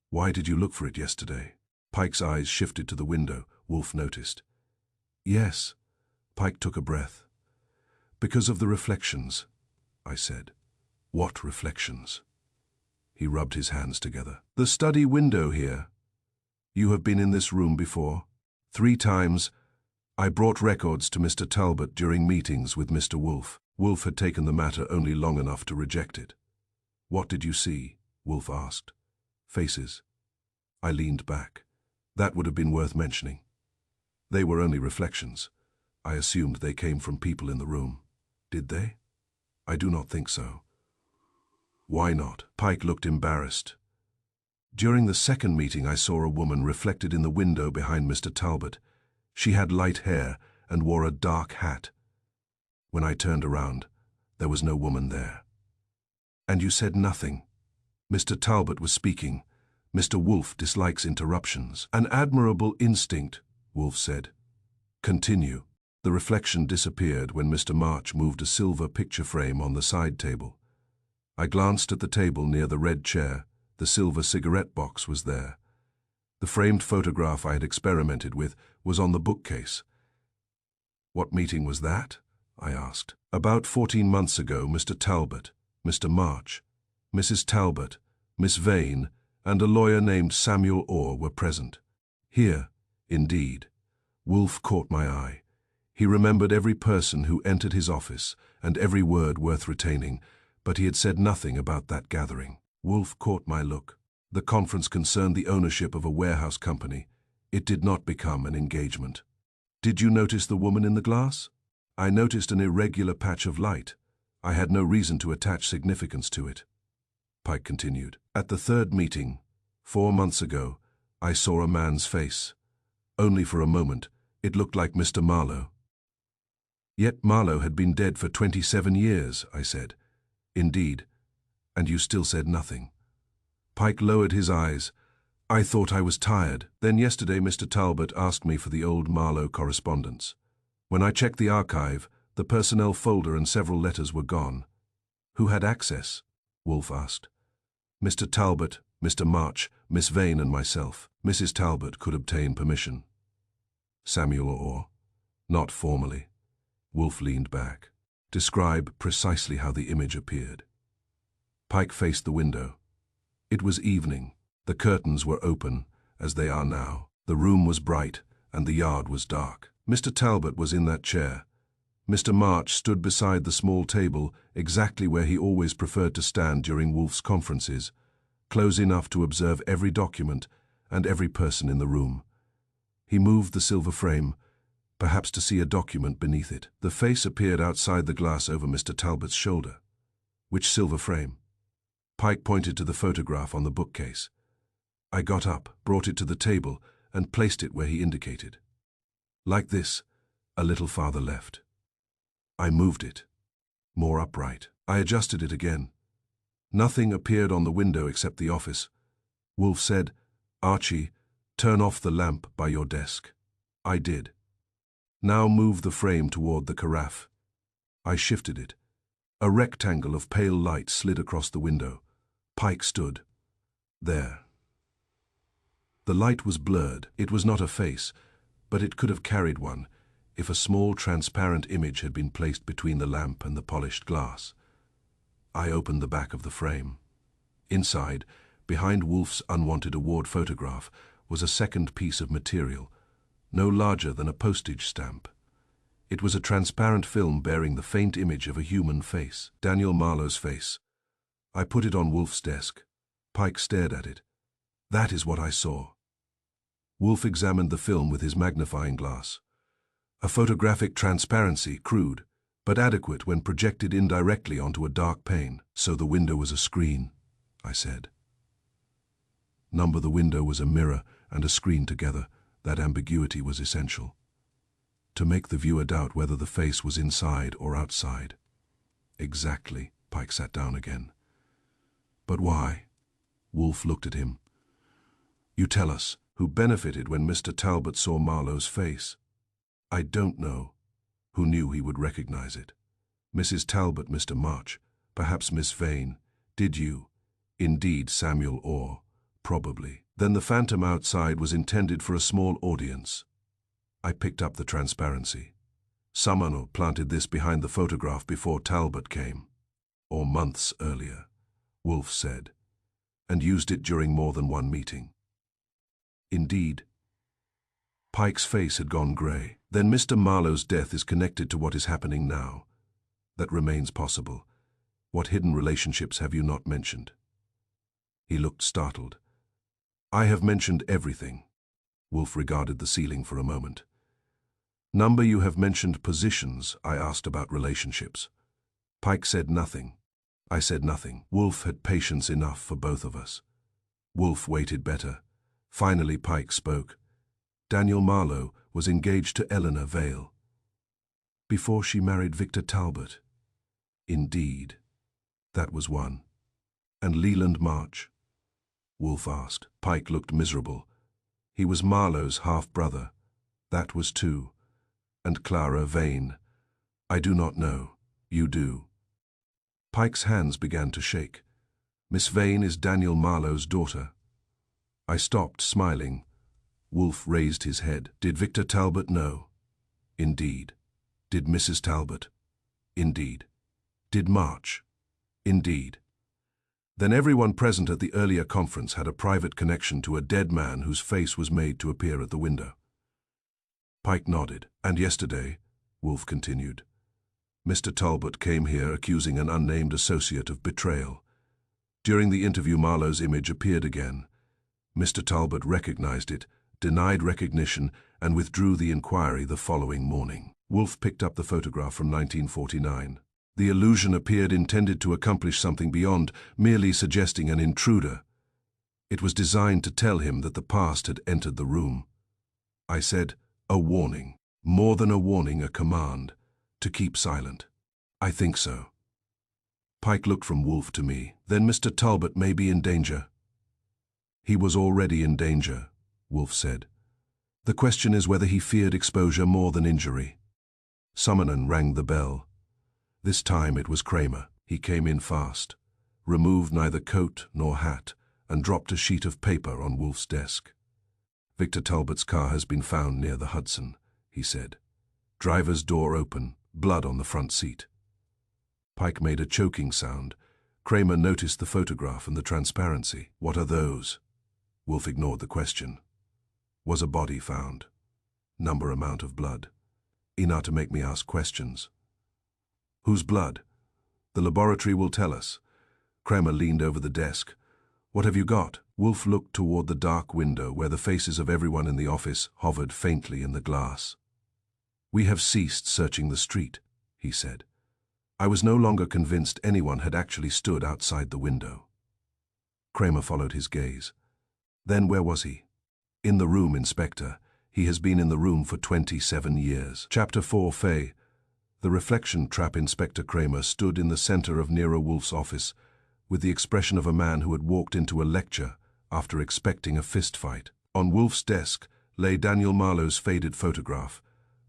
"Why did you look for it yesterday?" Pike's eyes shifted to the window. Wolfe noticed. "Yes." Pike took a breath. "Because of the reflections," I said. "What reflections?" He rubbed his hands together. "The study window here. You have been in this room before?" 3 times. I brought records to Mr. Talbot during meetings with Mr. Wolfe. Wolfe had taken the matter only long enough to reject it. "What did you see?" Wolfe asked. "Faces." I leaned back. That would have been worth mentioning. "They were only reflections. I assumed they came from people in the room." "Did they?" "I do not think so." "Why not?" Pike looked embarrassed. "During the second meeting I saw a woman reflected in the window behind Mr. Talbot. She had light hair and wore a dark hat. When I turned around, there was no woman there." "And you said nothing?" Mr. Talbot was speaking. "Mr. Wolfe dislikes interruptions." "An admirable instinct," Wolfe said. "Continue." The reflection disappeared when Mr. March moved a silver picture frame on the side table. I glanced at the table near the red chair. The silver cigarette box was there. The framed photograph I had experimented with was on the bookcase. "What meeting was that?" I asked. "About 14 months ago, Mr. Talbot, Mr. March, Mrs. Talbot, Miss Vane, and a lawyer named Samuel Orr were present." Here, indeed, Wolfe caught my eye. He remembered every person who entered his office and every word worth retaining, but he had said nothing about that gathering. Wolfe caught my look. The conference concerned the ownership of a warehouse company. It did not become an engagement. "Did you notice the woman in the glass?" "I noticed an irregular patch of light. I had no reason to attach significance to it," Pike continued. "At the third meeting, 4 months ago, I saw a man's face. Only for a moment, it looked like Mr. Marlowe." "Yet Marlowe had been dead for 27 years, I said. "Indeed. And you still said nothing." Pike lowered his eyes. "I thought I was tired. Then yesterday Mr. Talbot asked me for the old Marlowe correspondence. When I checked the archive, the personnel folder and several letters were gone." "Who had access?" Wolfe asked. "Mr. Talbot, Mr. March, Miss Vane and myself. Mrs. Talbot could obtain permission." "Samuel Orr?" "Not formally." Wolfe leaned back. "Describe precisely how the image appeared." Pike faced the window. It was evening. The curtains were open, as they are now. The room was bright, and the yard was dark. Mr. Talbot was in that chair. Mr. March stood beside the small table, exactly where he always preferred to stand during Wolfe's conferences, close enough to observe every document and every person in the room. He moved the silver frame, perhaps to see a document beneath it. The face appeared outside the glass over Mr. Talbot's shoulder. "Which silver frame?" Pike pointed to the photograph on the bookcase. I got up, brought it to the table, and placed it where he indicated. "Like this, a little farther left." I moved it, more upright. I adjusted it again. Nothing appeared on the window except the office. Wolfe said, "Archie, turn off the lamp by your desk." I did. "Now move the frame toward the carafe." I shifted it. A rectangle of pale light slid across the window. Pike stood. There. The light was blurred. It was not a face, but it could have carried one if a small transparent image had been placed between the lamp and the polished glass. I opened the back of the frame. Inside, behind Wolfe's unwanted award photograph, was a second piece of material, no larger than a postage stamp. It was a transparent film bearing the faint image of a human face, Daniel Marlowe's face. I put it on Wolfe's desk. Pike stared at it. "That is what I saw." Wolfe examined the film with his magnifying glass. A photographic transparency, crude, but adequate when projected indirectly onto a dark pane. "So the window was a screen," I said. The window was a mirror and a screen together. That ambiguity was essential. To make the viewer doubt whether the face was inside or outside. "Exactly." Pike sat down again. "But why?" Wolfe looked at him. "You tell us, who benefited when Mr. Talbot saw Marlowe's face?" "I don't know." "Who knew he would recognize it?" "Mrs. Talbot, Mr. March, perhaps Miss Vane." "Did you?" "Indeed, Samuel Orr." "Probably." "Then the phantom outside was intended for a small audience." I picked up the transparency. "Someone planted this behind the photograph before Talbot came." "Or months earlier," Wolfe said, "and used it during more than one meeting." "Indeed." Pike's face had gone grey. "Then Mr. Marlowe's death is connected to what is happening now. That remains possible. What hidden relationships have you not mentioned?" He looked startled. "I have mentioned everything." Wolfe regarded the ceiling for a moment. "You have mentioned positions. I asked about relationships." Pike said nothing. I said nothing. Wolfe had patience enough for both of us. Wolfe waited better. Finally Pike spoke. "Daniel Marlowe was engaged to Eleanor Vale." "Before she married Victor Talbot?" "Indeed." "That was one." "And Leland March?" Wolfe asked. Pike looked miserable. "He was Marlowe's half-brother." "That was two." "And Clara Vane?" "I do not know. You do." Pike's hands began to shake. Miss Vane is Daniel Marlowe's daughter. I stopped, smiling. Wolfe raised his head. Did Victor Talbot know? Indeed. Did Mrs. Talbot? Indeed. Did March? Indeed. Then everyone present at the earlier conference had a private connection to a dead man whose face was made to appear at the window. Pike nodded. And yesterday, Wolfe continued, Mr. Talbot came here accusing an unnamed associate of betrayal. During the interview, Marlowe's image appeared again. Mr. Talbot recognized it, denied recognition, and withdrew the inquiry the following morning. Wolfe picked up the photograph from 1949. The illusion appeared intended to accomplish something beyond merely suggesting an intruder. It was designed to tell him that the past had entered the room. I said, a warning. More than a warning, a command. To keep silent. I think so. Pike looked from Wolfe to me. Then Mr. Talbot may be in danger. He was already in danger, Wolfe said. The question is whether he feared exposure more than injury. Summonen rang the bell. This time it was Kramer. He came in fast, removed neither coat nor hat, and dropped a sheet of paper on Wolfe's desk. Victor Talbot's car has been found near the Hudson, he said. Driver's door open, blood on the front seat. Pike made a choking sound. Kramer noticed the photograph and the transparency. What are those? Wolfe ignored the question. Was a body found? Number, amount of blood. Enough to make me ask questions. Whose blood? The laboratory will tell us. Kramer leaned over the desk. What have you got? Wolfe looked toward the dark window where the faces of everyone in the office hovered faintly in the glass. We have ceased searching the street, he said. I was no longer convinced anyone had actually stood outside the window. Kramer followed his gaze. Then where was he? In the room, Inspector. He has been in the room for 27 years. Chapter 4, Faye. The reflection trap. Inspector Kramer stood in the center of Nero Wolfe's office with the expression of a man who had walked into a lecture after expecting a fistfight. On Wolfe's desk lay Daniel Marlowe's faded photograph,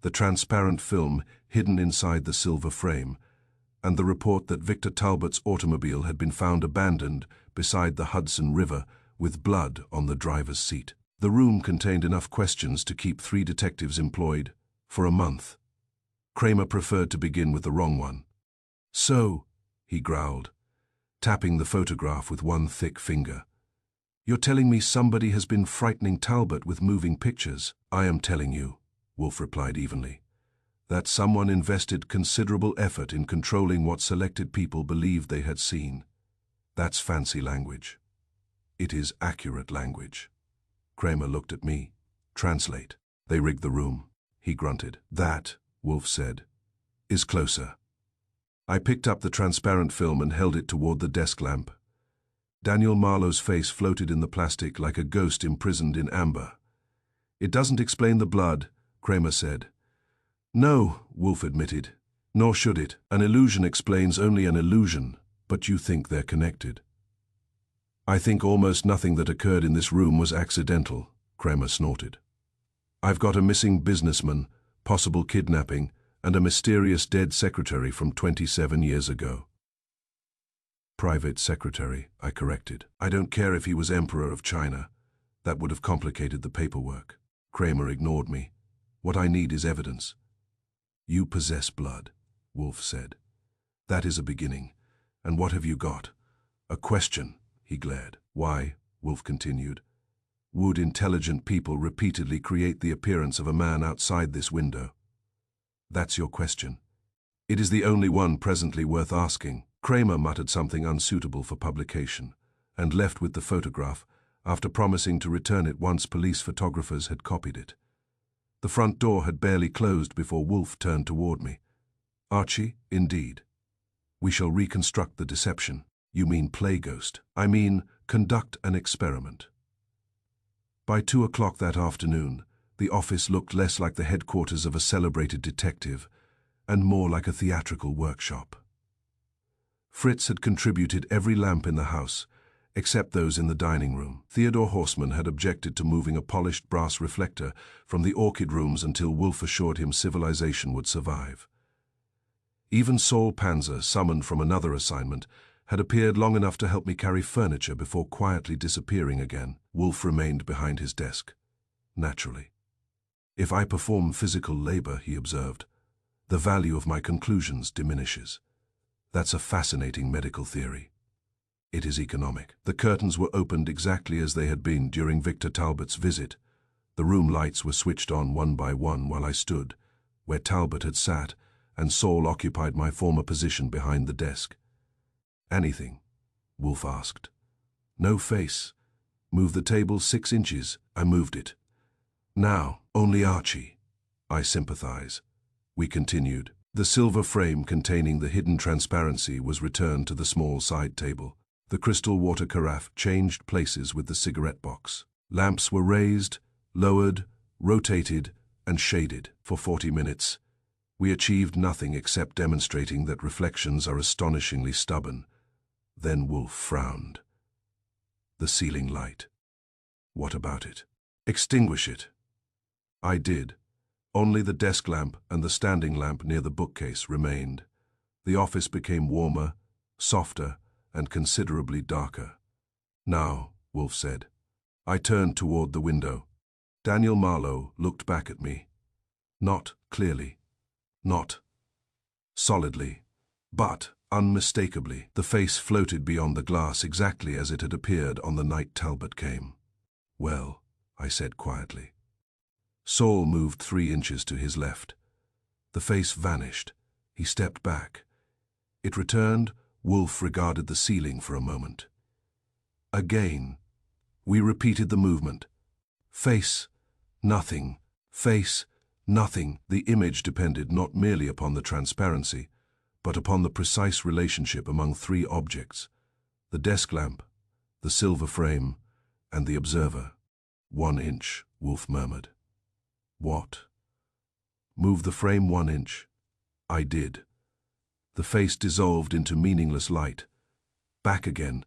the transparent film hidden inside the silver frame, and the report that Victor Talbot's automobile had been found abandoned beside the Hudson River with blood on the driver's seat. The room contained enough questions to keep 3 detectives employed for a month. Kramer preferred to begin with the wrong one. So, he growled, tapping the photograph with one thick finger. You're telling me somebody has been frightening Talbot with moving pictures? I am telling you, Wolfe replied evenly, that someone invested considerable effort in controlling what selected people believed they had seen. That's fancy language. It is accurate language. Kramer looked at me. Translate. They rigged the room, he grunted. That, Wolfe said, is closer. I picked up the transparent film and held it toward the desk lamp. Daniel Marlowe's face floated in the plastic like a ghost imprisoned in amber. It doesn't explain the blood, Kramer said. No, Wolfe admitted, nor should it. An illusion explains only an illusion, but you think they're connected. I think almost nothing that occurred in this room was accidental, Kramer snorted. I've got a missing businessman, possible kidnapping, and a mysterious dead secretary from 27 years ago. Private secretary, I corrected. I don't care if he was Emperor of China. That would have complicated the paperwork. Kramer ignored me. What I need is evidence. You possess blood, Wolfe said. That is a beginning. And what have you got? A question, he glared. Why, Wolfe continued, would intelligent people repeatedly create the appearance of a man outside this window? That's your question. It is the only one presently worth asking. Kramer muttered something unsuitable for publication and left with the photograph after promising to return it once police photographers had copied it. The front door had barely closed before Wolfe turned toward me. Archie, indeed. We shall reconstruct the deception. You mean play ghost. I mean conduct an experiment. By 2 o'clock that afternoon, the office looked less like the headquarters of a celebrated detective and more like a theatrical workshop. Fritz had contributed every lamp in the house, except those in the dining room. Theodore Horseman had objected to moving a polished brass reflector from the orchid rooms until Wolfe assured him civilization would survive. Even Saul Panzer, summoned from another assignment, had appeared long enough to help me carry furniture before quietly disappearing again. Wolfe remained behind his desk. Naturally. If I perform physical labor, he observed, the value of my conclusions diminishes. That's a fascinating medical theory. It is economic. The curtains were opened exactly as they had been during Victor Talbot's visit. The room lights were switched on one by one while I stood, where Talbot had sat, and Saul occupied my former position behind the desk. Anything? Wolfe asked. No face. Move the table 6 inches. I moved it. Now, only Archie. I sympathize. We continued. The silver frame containing the hidden transparency was returned to the small side table. The crystal water carafe changed places with the cigarette box. Lamps were raised, lowered, rotated, and shaded. For 40 minutes, we achieved nothing except demonstrating that reflections are astonishingly stubborn. Then Wolfe frowned. The ceiling light. What about it? Extinguish it. I did. Only the desk lamp and the standing lamp near the bookcase remained. The office became warmer, softer, and considerably darker. Now, Wolfe said. I turned toward the window. Daniel Marlowe looked back at me. Not clearly. Not solidly. But unmistakably. The face floated beyond the glass exactly as it had appeared on the night Talbot came. Well, I said quietly. Saul moved 3 inches to his left. The face vanished. He stepped back. It returned. Wolfe regarded the ceiling for a moment. Again, we repeated the movement. Face, nothing. Face, nothing. The image depended not merely upon the transparency, but upon the precise relationship among 3 objects: the desk lamp, the silver frame, and the observer. 1 inch, Wolfe murmured. What? Move the frame 1 inch. I did. The face dissolved into meaningless light. Back again.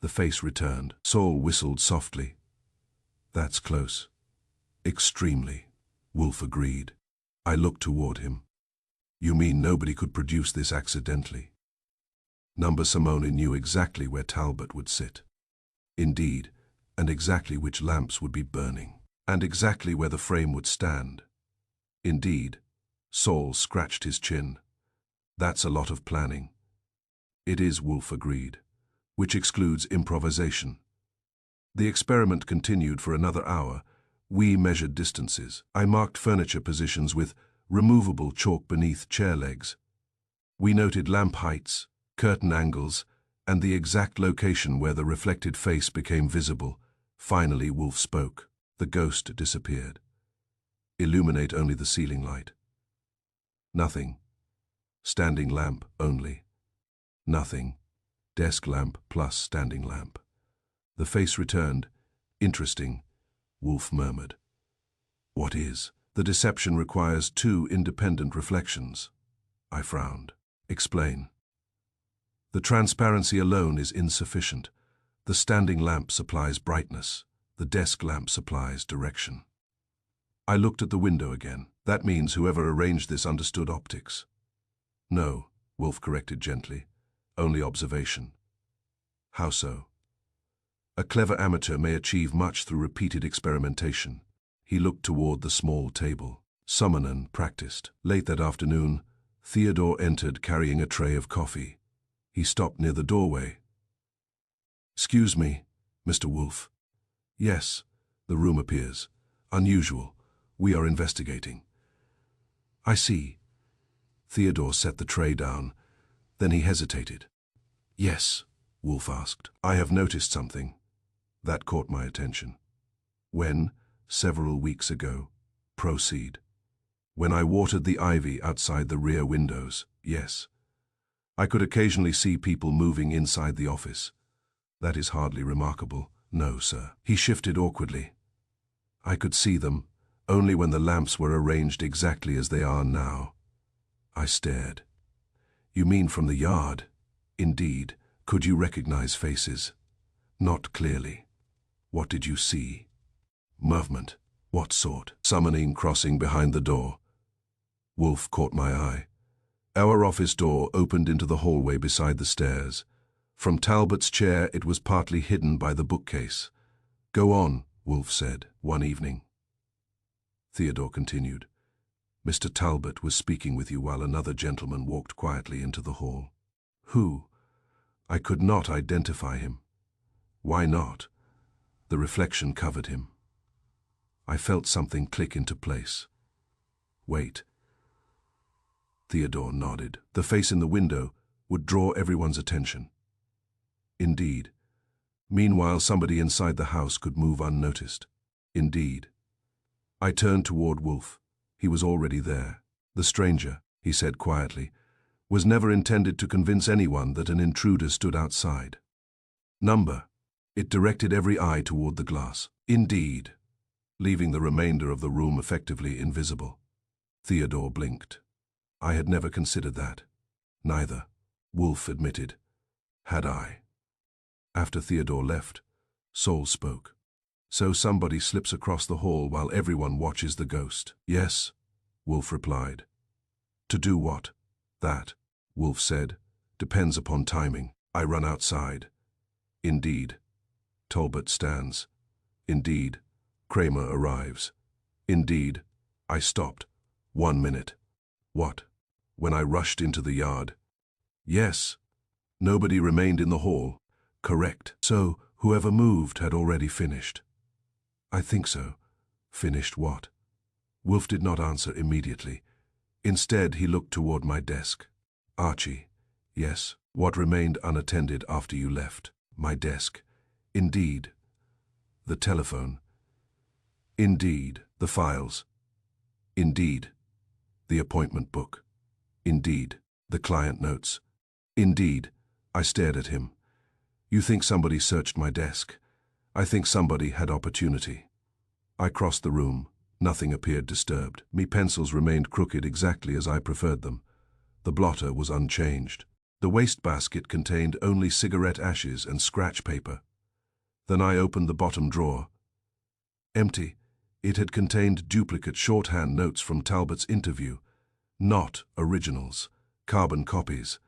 The face returned. Saul whistled softly. That's close. Extremely, Wolfe agreed. I looked toward him. You mean nobody could produce this accidentally? Number Simone knew exactly where Talbot would sit. Indeed, and exactly which lamps would be burning, and exactly where the frame would stand. Indeed, Saul scratched his chin. That's a lot of planning. It is, Wolfe agreed, which excludes improvisation. The experiment continued for another hour. We measured distances. I marked furniture positions with removable chalk beneath chair legs. We noted lamp heights, curtain angles, and the exact location where the reflected face became visible. Finally, Wolfe spoke. The ghost disappeared. Illuminate only the ceiling light. Nothing. Standing lamp only. Nothing. Desk lamp plus standing lamp. The face returned. Interesting, Wolfe murmured. What is? The deception requires 2 independent reflections. I frowned. Explain. The transparency alone is insufficient. The standing lamp supplies brightness. The desk lamp supplies direction. I looked at the window again. That means whoever arranged this understood optics. No, Wolfe corrected gently. Only observation. How so? A clever amateur may achieve much through repeated experimentation. He looked toward the small table. Summonen practiced. Late that afternoon, Theodore entered carrying a tray of coffee. He stopped near the doorway. Excuse me, Mr. Wolfe. Yes, the room appears unusual. We are investigating. I see. Theodore set the tray down. Then he hesitated. Yes, Wolfe asked. I have noticed something. That caught my attention. When? Several weeks ago. Proceed. When I watered the ivy outside the rear windows, yes. I could occasionally see people moving inside the office. That is hardly remarkable. No, sir. He shifted awkwardly. I could see them, only when the lamps were arranged exactly as they are now. I stared. You mean from the yard? Indeed. Could you recognize faces? Not clearly. What did you see? Movement. What sort? Summoning crossing behind the door. Wolfe caught my eye. Our office door opened into the hallway beside the stairs. From Talbot's chair, it was partly hidden by the bookcase. "Go on," Wolfe said, one evening. Theodore continued. "Mr. Talbot was speaking with you while another gentleman walked quietly into the hall." "Who?" "I could not identify him." "Why not?" "The reflection covered him." I felt something click into place. "Wait." Theodore nodded. "The face in the window would draw everyone's attention." "Indeed." "Meanwhile, somebody inside the house could move unnoticed." "Indeed." I turned toward Wolfe. He was already there. "The stranger," he said quietly, "was never intended to convince anyone that an intruder stood outside." "Number." It directed every eye toward the glass. "Indeed," leaving the remainder of the room effectively invisible. Theodore blinked. I had never considered that. Neither, Wolfe admitted, had I. After Theodore left, Saul spoke. "So somebody slips across the hall while everyone watches the ghost." "Yes," Wolfe replied. "To do what?" "That," Wolfe said, "depends upon timing. I run outside." "Indeed." Talbot stands. "Indeed." Kramer arrives. "Indeed." I stopped. 1 minute. "What?" "When I rushed into the yard." "Yes." "Nobody remained in the hall." "Correct." "So, whoever moved had already finished." "I think so." "Finished what?" Wolfe did not answer immediately. Instead, he looked toward my desk. "Archie." "Yes." "What remained unattended after you left?" "My desk." "Indeed." "The telephone." "Indeed." "The files." "Indeed." "The appointment book." "Indeed." "The client notes." "Indeed." I stared at him. "You think somebody searched my desk?" "I think somebody had opportunity." I crossed the room. Nothing appeared disturbed. My pencils remained crooked exactly as I preferred them. The blotter was unchanged. The wastebasket contained only cigarette ashes and scratch paper. Then I opened the bottom drawer. Empty. It had contained duplicate shorthand notes from Talbot's interview. Not originals. Carbon copies.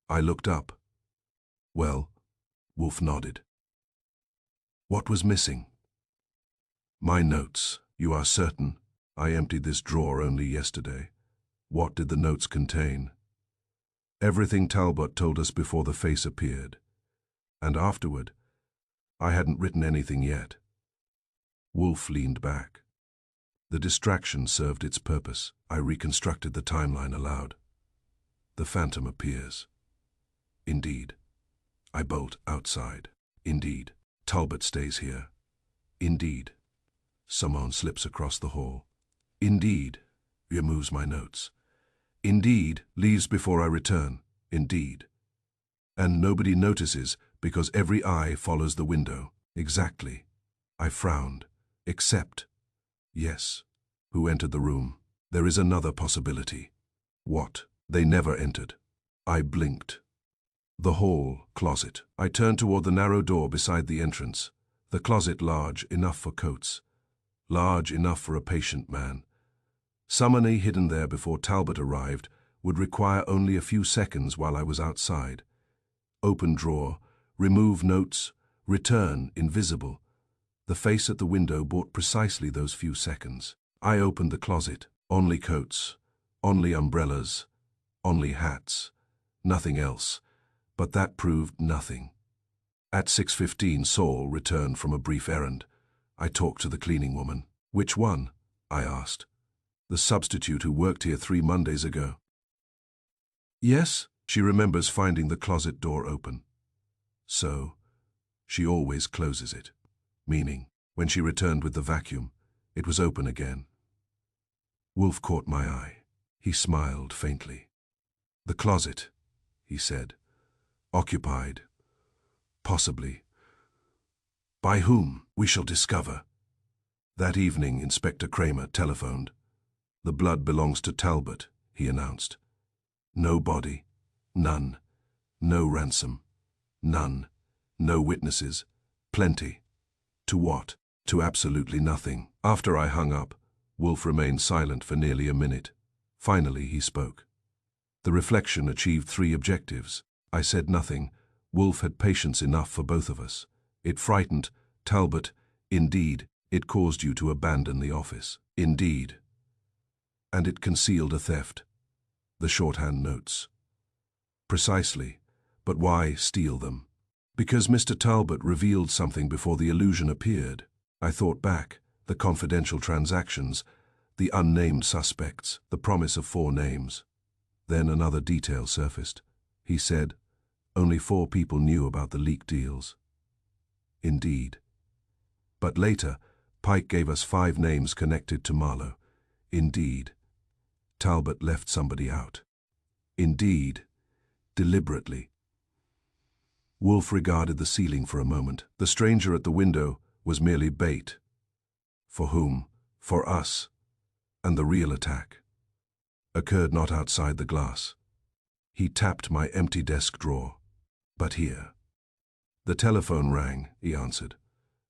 I looked up. "Well?" Wolfe nodded. "What was missing?" "My notes." "You are certain?" "I emptied this drawer only yesterday." "What did the notes contain?" "Everything Talbot told us before the face appeared. And afterward, I hadn't written anything yet." Wolfe leaned back. The distraction served its purpose. I reconstructed the timeline aloud. "The phantom appears." "Indeed." I bolt outside. "Indeed." "Talbot stays here." "Indeed." Someone slips across the hall. "Indeed." Removes my notes. "Indeed." Leaves before I return. "Indeed." "And nobody notices because every eye follows the window." "Exactly." I frowned. "Except." "Yes." "Who entered the room?" "There is another possibility." "What?" "They never entered." I blinked. The hall closet. I turned toward the narrow door beside the entrance. The closet large enough for coats. Large enough for a patient man. Summoning hidden there before Talbot arrived would require only a few seconds while I was outside. Open drawer, remove notes, return invisible. The face at the window bought precisely those few seconds. I opened the closet. Only coats, only umbrellas, only hats. Nothing else. But that proved nothing. At 6:15, Saul returned from a brief errand. I talked to the cleaning woman. "Which one?" I asked. "The substitute who worked here 3 Mondays ago." "Yes." She remembers finding the closet door open. "So, she always closes it." Meaning, when she returned with the vacuum, it was open again. Wolfe caught my eye. He smiled faintly. "The closet," he said. "Occupied. Possibly. By whom? We shall discover." That evening, Inspector Kramer telephoned. "The blood belongs to Talbot," he announced. "No body. None. No ransom. None. No witnesses. Plenty. To what? To absolutely nothing." After I hung up, Wolfe remained silent for nearly a minute. Finally, he spoke. "The reflection achieved 3 objectives." I said nothing. Wolfe had patience enough for both of us. It frightened Talbot. Indeed, it caused you to abandon the office. Indeed. And it concealed a theft. The shorthand notes. Precisely. But why steal them? Because Mr. Talbot revealed something before the illusion appeared. I thought back. The confidential transactions, the unnamed suspects, the promise of 4 names. Then another detail surfaced. He said, only 4 people knew about the leak deals. Indeed. But later, Pike gave us 5 names connected to Marlowe. Indeed. Talbot left somebody out. Indeed. Deliberately. Wolfe regarded the ceiling for a moment. The stranger at the window was merely bait. For whom? For us. And the real attack occurred not outside the glass. He tapped my empty desk drawer. But here. The telephone rang, he answered.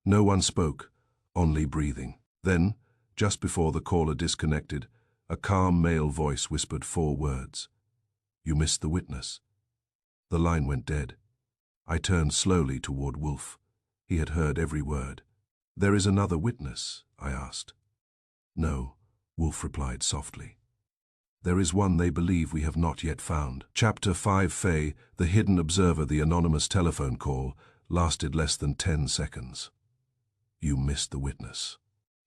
No one spoke, only breathing. Then, just before the caller disconnected, a calm male voice whispered 4 words. You missed the witness. The line went dead. I turned slowly toward Wolfe. He had heard every word. There is another witness, I asked. No, Wolfe replied softly. There is one they believe we have not yet found. Chapter 5 Faye, the hidden observer. The anonymous telephone call lasted less than 10 seconds. You missed the witness.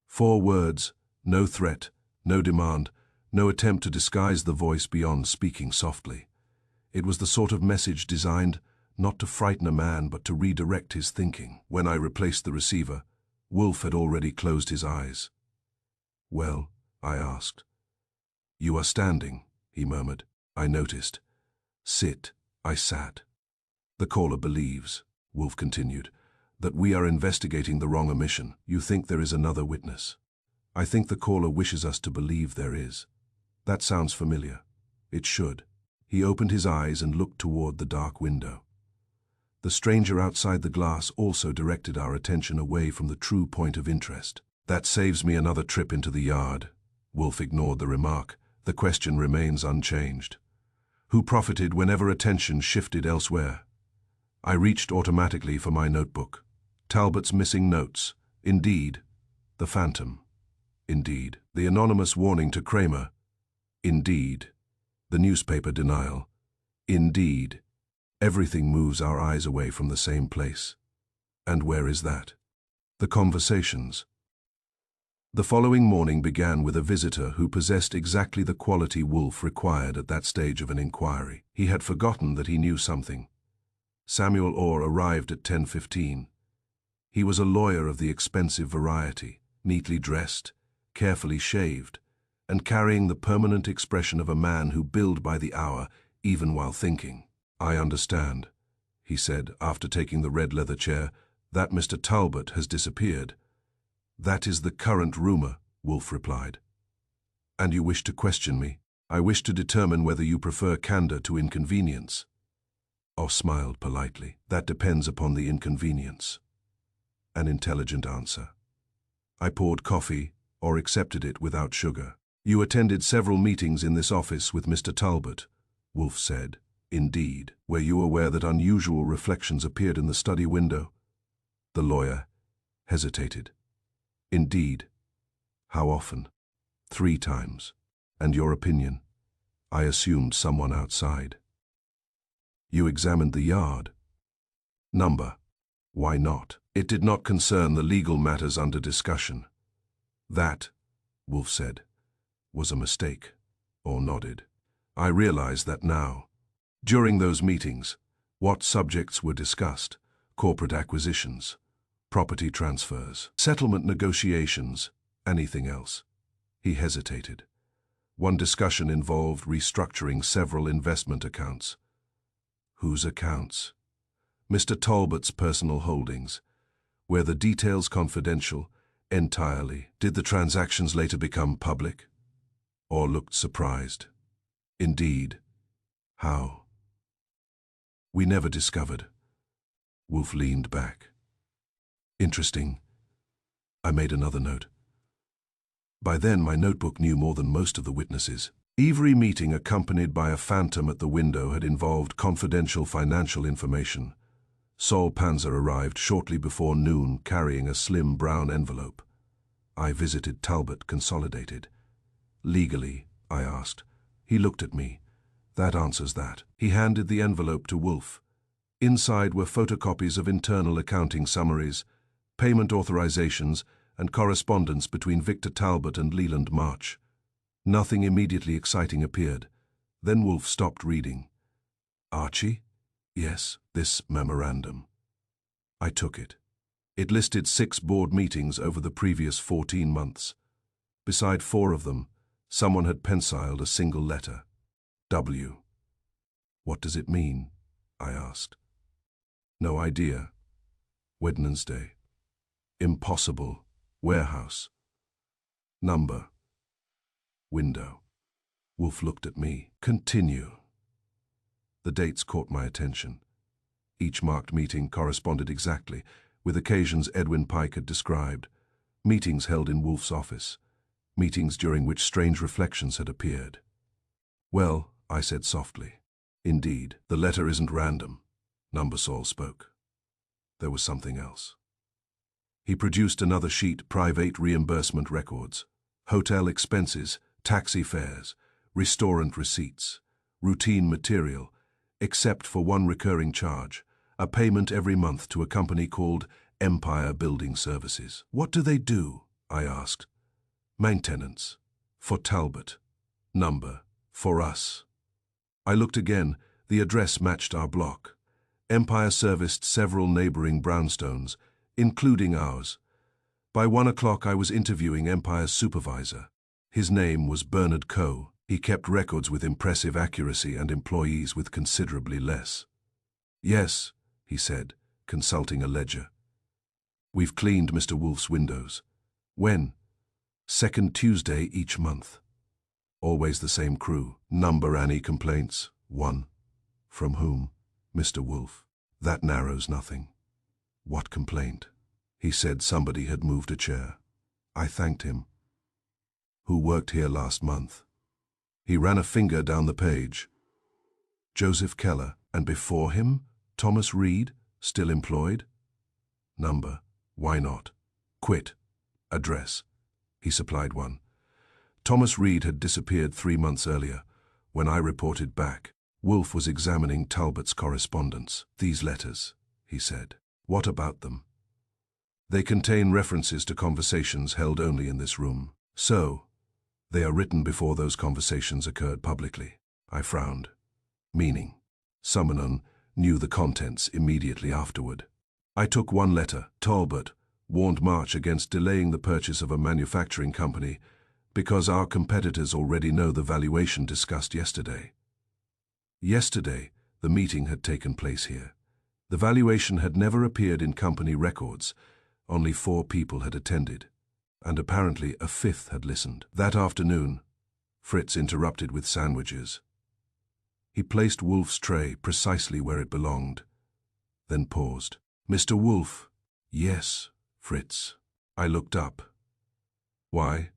4 words, no threat, no demand, no attempt to disguise the voice beyond speaking softly. It was the sort of message designed not to frighten a man but to redirect his thinking. When I replaced the receiver, Wolfe had already closed his eyes. Well, I asked. You are standing, he murmured. I noticed. Sit. I sat. The caller believes, Wolfe continued, that we are investigating the wrong omission. You think there is another witness. I think the caller wishes us to believe there is. That sounds familiar. It should. He opened his eyes and looked toward the dark window. The stranger outside the glass also directed our attention away from the true point of interest. That saves me another trip into the yard. Wolfe ignored the remark. The question remains unchanged. Who profited whenever attention shifted elsewhere? I reached automatically for my notebook. Talbot's missing notes. Indeed. The phantom. Indeed. The anonymous warning to Kramer. Indeed. The newspaper denial. Indeed. Everything moves our eyes away from the same place. And where is that? The conversations. The following morning began with a visitor who possessed exactly the quality Wolfe required at that stage of an inquiry. He had forgotten that he knew something. Samuel Orr arrived at 10:15. He was a lawyer of the expensive variety, neatly dressed, carefully shaved, and carrying the permanent expression of a man who billed by the hour even while thinking. I understand, he said after taking the red leather chair, that Mr. Talbot has disappeared. That is the current rumor, Wolfe replied. And you wish to question me? I wish to determine whether you prefer candor to inconvenience. Orr smiled politely. That depends upon the inconvenience. An intelligent answer. I poured coffee, or accepted it without sugar. You attended several meetings in this office with Mr. Talbot, Wolfe said. Indeed. Were you aware that unusual reflections appeared in the study window? The lawyer hesitated. Indeed. How often? 3 times. And your opinion? I assumed someone outside. You examined the yard? Number. Why not? It did not concern the legal matters under discussion. That, Wolfe said, was a mistake, or nodded. I realize that now. During those meetings, what subjects were discussed? Corporate acquisitions, property transfers, settlement negotiations, anything else? He hesitated. One discussion involved restructuring several investment accounts. Whose accounts? Mr. Talbot's personal holdings. Were the details confidential? Entirely. Did the transactions later become public? Orr looked surprised. Indeed. How? We never discovered. Wolfe leaned back. Interesting. I made another note. By then my notebook knew more than most of the witnesses. Every meeting accompanied by a phantom at the window had involved confidential financial information, Saul Panzer arrived shortly before noon carrying a slim brown envelope. I visited Talbot Consolidated. Legally, I asked. He looked at me. That answers that. He handed the envelope to Wolfe. Inside were photocopies of internal accounting summaries, payment authorizations, and correspondence between Victor Talbot and Leland March. Nothing immediately exciting appeared. Then Wolfe stopped reading. Archie? Yes, this memorandum. I took it. It listed 6 board meetings over the previous 14 months. Beside 4 of them, someone had penciled a single letter. W. What does it mean? I asked. No idea. Wednesday. Impossible. Warehouse. Number. Window. Wolfe looked at me. Continue. The dates caught my attention. Each marked meeting corresponded exactly with occasions Edwin Pike had described. Meetings held in Wolfe's office. Meetings during which strange reflections had appeared. Well, I said softly. Indeed, the letter isn't random. Number Saul spoke. There was something else. He produced another sheet, private reimbursement records, hotel expenses, taxi fares, restaurant receipts, routine material, except for one recurring charge, a payment every month to a company called Empire Building Services. What do they do? I asked. Maintenance. For Talbot. Number. For us. I looked again. The address matched our block. Empire serviced several neighboring brownstones, including ours. By 1 o'clock I was interviewing Empire's supervisor. His name was Bernard Coe. He kept records with impressive accuracy and employees with considerably less. Yes, he said, consulting a ledger. We've cleaned Mr. Wolfe's windows. When? 2nd Tuesday each month. Always the same crew. Number any complaints? 1. From whom? Mr. Wolfe. That narrows nothing. What complaint? He said somebody had moved a chair. I thanked him. Who worked here last month? He ran a finger down the page. Joseph Keller, and before him, Thomas Reed, still employed? Number. Why not? Quit. Address. He supplied one. Thomas Reed had disappeared 3 months earlier. When I reported back, Wolfe was examining Talbot's correspondence. These letters, he said. What about them? They contain references to conversations held only in this room. So, they are written before those conversations occurred publicly. I frowned. Meaning, Summonon knew the contents immediately afterward. I took one letter. Talbot warned March against delaying the purchase of a manufacturing company because our competitors already know the valuation discussed yesterday. Yesterday, the meeting had taken place here. The valuation had never appeared in company records. Only 4 people had attended, and apparently a 5th had listened. That afternoon, Fritz interrupted with sandwiches. He placed Wolfe's tray precisely where it belonged, then paused. Mr. Wolfe. Yes, Fritz. I looked up. Why?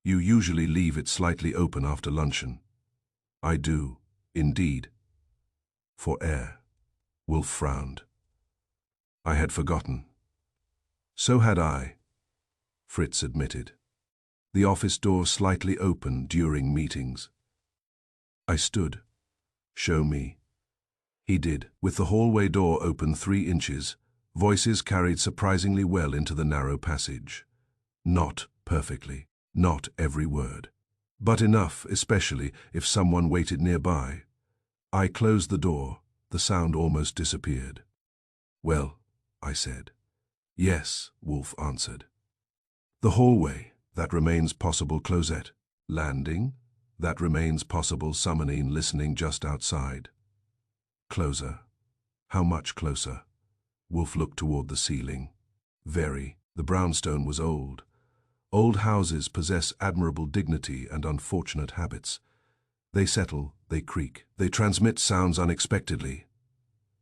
You usually leave it slightly open after luncheon. I do, indeed. For air. Wolfe frowned. I had forgotten. So had I, Fritz admitted. The office door slightly open during meetings. I stood. Show me. He did. With the hallway door open 3 inches, voices carried surprisingly well into the narrow passage. Not perfectly, not every word, but enough, especially if someone waited nearby. I closed the door. The sound almost disappeared. Well, I said. Yes, Wolfe answered. The hallway, that remains possible closet. Landing, that remains possible summoning listening just outside. Closer. How much closer? Wolfe looked toward the ceiling. Very. The brownstone was old. Old houses possess admirable dignity and unfortunate habits. They settle, they creak, they transmit sounds unexpectedly.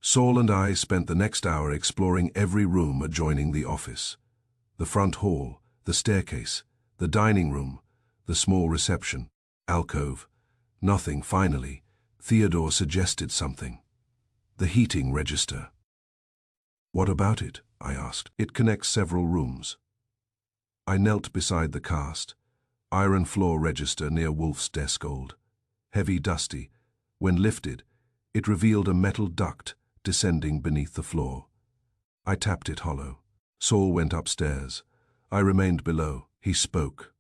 Saul and I spent the next hour exploring every room adjoining the office. The front hall, the staircase, the dining room, the small reception, alcove. Nothing, finally. Theodore suggested something. The heating register. What about it? I asked. It connects several rooms. I knelt beside the cast. Iron floor register near Wolfe's desk old. Heavy, dusty. When lifted, it revealed a metal duct descending beneath the floor. I tapped it hollow. Saul went upstairs. I remained below. He spoke.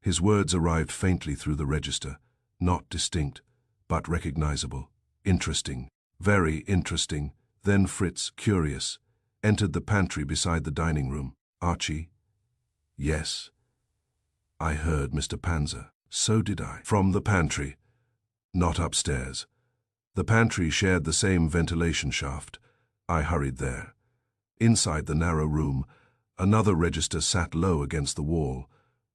His words arrived faintly through the register, not distinct, but recognizable. Interesting. Very interesting. Then Fritz, curious, entered the pantry beside the dining room. Archie? Yes. I heard Mr. Panzer. So did I. From the pantry. Not upstairs. The pantry shared the same ventilation shaft. I hurried there. Inside the narrow room, another register sat low against the wall.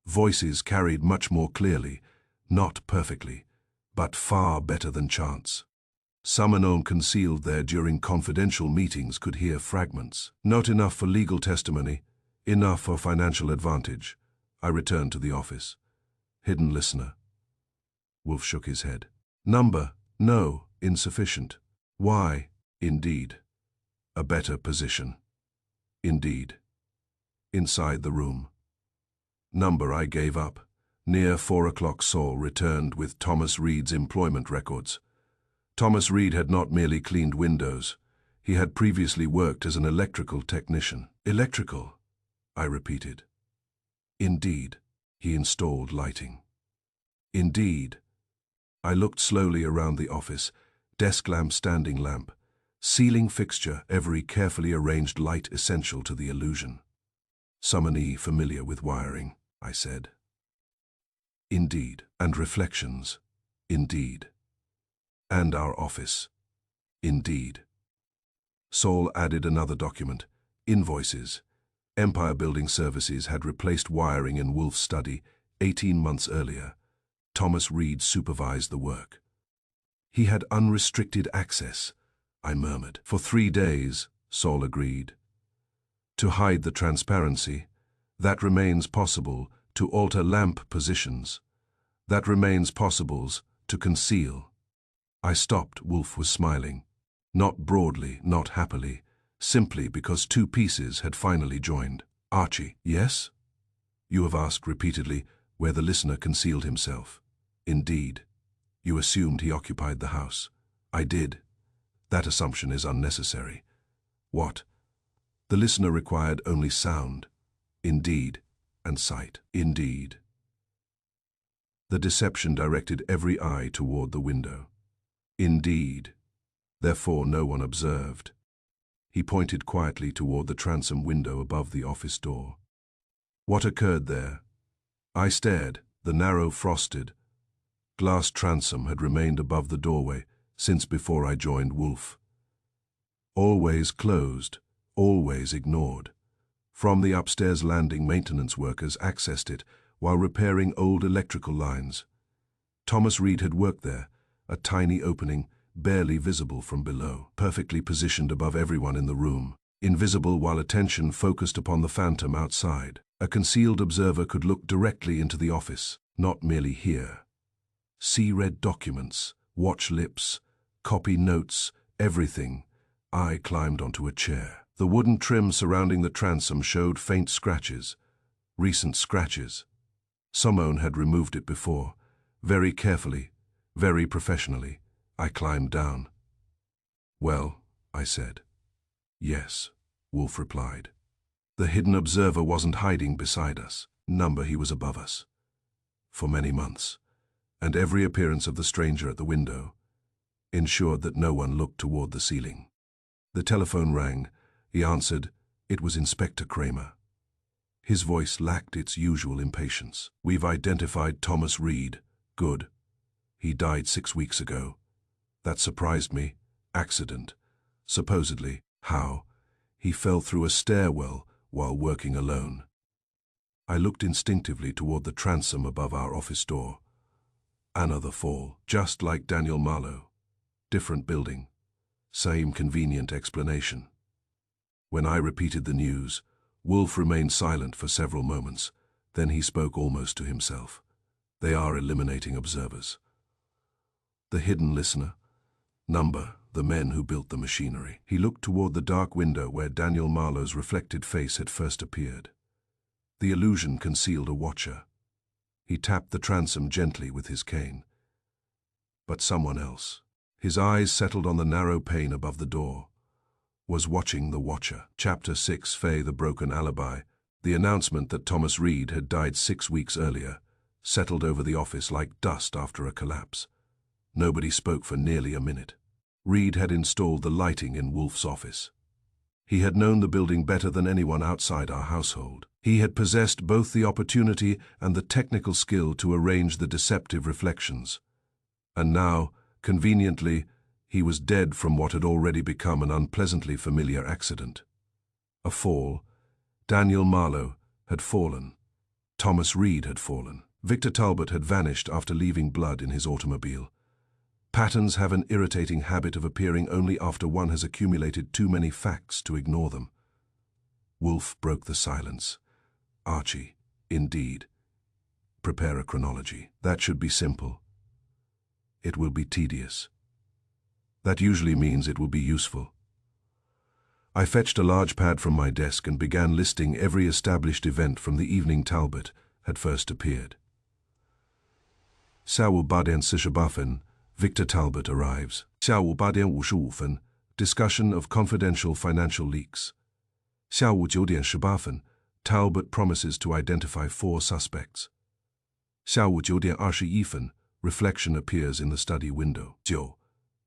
Voices carried much more clearly, not perfectly, but far better than chance. Some unknown concealed there during confidential meetings could hear fragments. Not enough for legal testimony, enough for financial advantage. I returned to the office. Hidden listener. Wolfe shook his head. Number, no, insufficient. Why, indeed. A better position. Indeed. Inside the room. Number I gave up. Near 4 o'clock Saul returned with Thomas Reed's employment records. Thomas Reed had not merely cleaned windows. He had previously worked as an electrical technician. Electrical, I repeated. Indeed. He installed lighting. Indeed. I looked slowly around the office. Desk lamp, standing lamp. Ceiling fixture, every carefully arranged light essential to the illusion. Summonee familiar with wiring, I said. Indeed. And reflections. Indeed. And our office. Indeed. Saul added another document. Invoices. Empire Building Services had replaced wiring in Wolfe's study 18 months earlier. Thomas Reed supervised the work. He had unrestricted access, I murmured. For 3 days, Saul agreed. To hide the transparency, that remains possible to alter lamp positions. That remains possible to conceal. I stopped. Wolfe was smiling. Not broadly, not happily, simply because 2 pieces had finally joined. Archie, yes? You have asked repeatedly where the listener concealed himself. Indeed. You assumed he occupied the house. I did. That assumption is unnecessary. What? The listener required only sound. Indeed. And sight. Indeed. The deception directed every eye toward the window. Indeed. Therefore no one observed. He pointed quietly toward the transom window above the office door. What occurred there? I stared. The narrow, frosted, glass transom had remained above the doorway since before I joined Wolfe. Always closed, always ignored. From the upstairs landing, maintenance workers accessed it while repairing old electrical lines. Thomas Reed had worked there, a tiny opening, barely visible from below, perfectly positioned above everyone in the room, invisible while attention focused upon the phantom outside. A concealed observer could look directly into the office, not merely hear. See read documents, watch lips, copy notes, everything. I climbed onto a chair. The wooden trim surrounding the transom showed faint scratches, recent scratches. Someone had removed it before, very carefully, very professionally. I climbed down. Well, I said. Yes, Wolfe replied. The hidden observer wasn't hiding beside us. Number, he was above us. For many months, and every appearance of the stranger at the window ensured that no one looked toward the ceiling. The telephone rang. He answered. It was Inspector Kramer. His voice lacked its usual impatience. We've identified Thomas Reed. Good. He died 6 weeks ago. That surprised me. Accident. Supposedly. How? He fell through a stairwell while working alone. I looked instinctively toward the transom above our office door. Another fall, just like Daniel Marlowe. Different building. Same convenient explanation. When I repeated the news, Wolfe remained silent for several moments. Then he spoke almost to himself. They are eliminating observers. The hidden listener. Number, the men who built the machinery. He looked toward the dark window where Daniel Marlowe's reflected face had first appeared. The illusion concealed a watcher. He tapped the transom gently with his cane. But someone else, his eyes settled on the narrow pane above the door, was watching the watcher. Chapter 6, Faye, the Broken Alibi. The announcement that Thomas Reed had died 6 weeks earlier settled over the office like dust after a collapse. Nobody spoke for nearly a minute. Reed had installed the lighting in Wolfe's office. He had known the building better than anyone outside our household. He had possessed both the opportunity and the technical skill to arrange the deceptive reflections. And now, conveniently, he was dead from what had already become an unpleasantly familiar accident. A fall. Daniel Marlowe had fallen. Thomas Reed had fallen. Victor Talbot had vanished after leaving blood in his automobile. Patterns have an irritating habit of appearing only after one has accumulated too many facts to ignore them. Wolfe broke the silence. Archie, indeed. Prepare a chronology. That should be simple. It will be tedious. That usually means it will be useful. I fetched a large pad from my desk and began listing every established event from the evening Talbot had first appeared.下午8点48分, Victor Talbot arrives. 下午8点55分, discussion of confidential financial leaks. 下午9点18分, Talbot promises to identify 4 suspects. 下午9点21分, reflection appears in the study window. 9,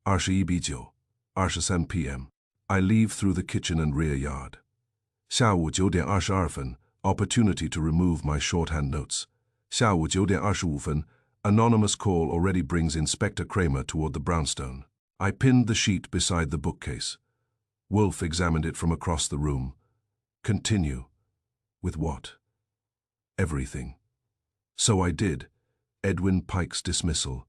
21比9, 23 p.m. I leave through the kitchen and rear yard. 下午9点22分, opportunity to remove my shorthand notes. 下午9点25分, anonymous call already brings Inspector Kramer toward the brownstone. I pinned the sheet beside the bookcase. Wolfe examined it from across the room. Continue. With what? Everything. So I did. Edwin Pike's dismissal,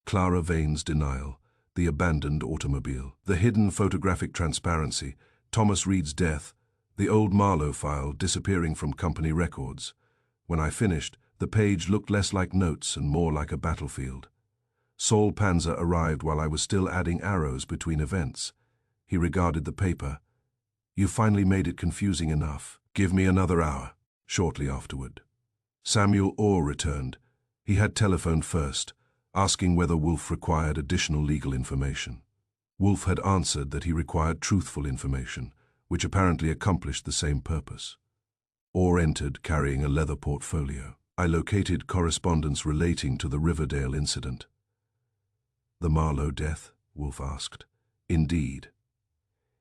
Clara Vane's denial, the abandoned automobile, the hidden photographic transparency, Thomas Reed's death, the old Marlowe file disappearing from company records. When I finished, the page looked less like notes and more like a battlefield. Saul Panzer arrived while I was still adding arrows between events. He regarded the paper. You finally made it confusing enough. Give me another hour. Shortly afterward, Samuel Orr returned. He had telephoned first, asking whether Wolfe required additional legal information. Wolfe had answered that he required truthful information, which apparently accomplished the same purpose. Orr entered carrying a leather portfolio. I located correspondence relating to the Riverdale incident. The Marlowe death? Wolfe asked. Indeed.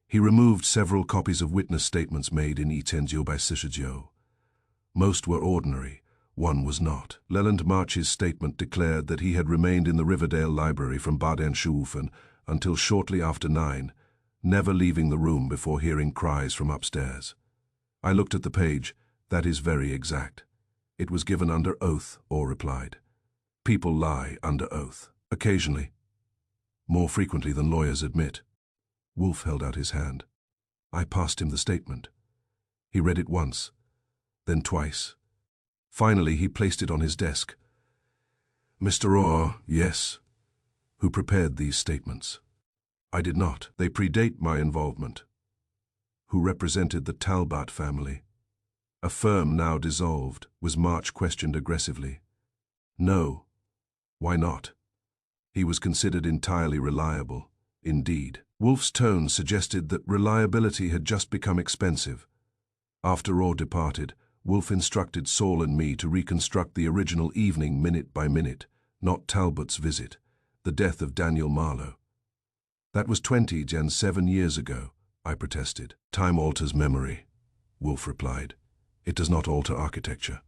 He removed several copies of witness statements made in Itenzio by Sishijo. Most were ordinary, one was not. Leland March's statement declared that he had remained in the Riverdale library from Baden Schufen until shortly after 9, never leaving the room before hearing cries from upstairs. I looked at the page. That is very exact. It was given under oath, Orr replied. People lie under oath. Occasionally. More frequently than lawyers admit. Wolfe held out his hand. I passed him the statement. He read it once, then twice. Finally, he placed it on his desk. Mr. Orr, yes. Who prepared these statements? I did not. They predate my involvement. Who represented the Talbot family? A firm now dissolved, was March questioned aggressively. No. Why not? He was considered entirely reliable. Indeed. Wolfe's tone suggested that reliability had just become expensive. After Orr departed, Wolfe instructed Saul and me to reconstruct the original evening minute by minute, not Talbot's visit, the death of Daniel Marlowe. That was 27 years ago, I protested. Time alters memory, Wolfe replied. It does not alter architecture.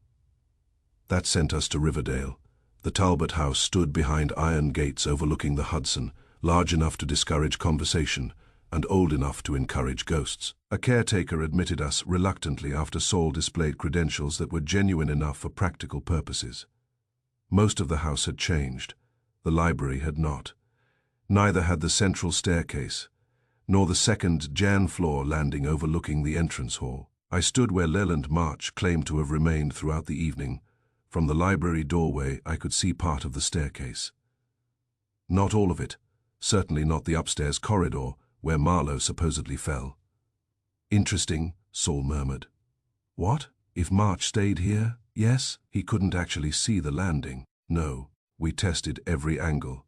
That sent us to Riverdale. The Talbot house stood behind iron gates overlooking the Hudson, large enough to discourage conversation and old enough to encourage ghosts. A caretaker admitted us reluctantly after Saul displayed credentials that were genuine enough for practical purposes. Most of the house had changed. The library had not. Neither had the central staircase, nor the second Jan floor landing overlooking the entrance hall. I stood where Leland March claimed to have remained throughout the evening. From the library doorway, I could see part of the staircase. Not all of it, Certainly not the upstairs corridor where Marlowe supposedly fell. Interesting, Saul murmured. What? If March stayed here? Yes, he couldn't actually see the landing. No, we tested every angle.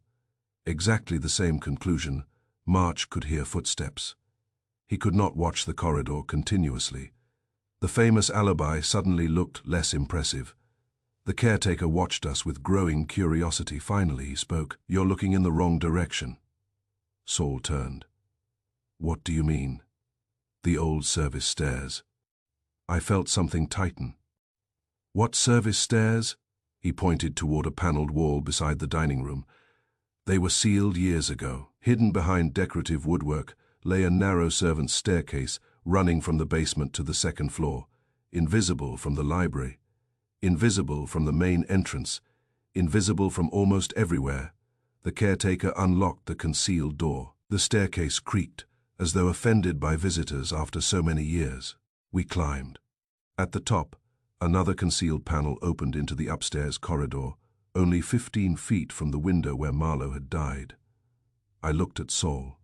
Exactly the same conclusion. March could hear footsteps. He could not watch the corridor continuously. The famous alibi suddenly looked less impressive. The caretaker watched us with growing curiosity. Finally he spoke. You're looking in the wrong direction. Saul turned. What do you mean? The old service stairs. I felt something tighten. What service stairs? He pointed toward a paneled wall beside the dining room. They were sealed years ago. Hidden behind decorative woodwork lay a narrow servant's staircase running from the basement to the second floor, invisible from the library, invisible from the main entrance, invisible from almost everywhere. The caretaker unlocked the concealed door. The staircase creaked, as though offended by visitors after so many years. We climbed. At the top, another concealed panel opened into the upstairs corridor, only 15 feet from the window where Marlowe had died. I looked at Saul.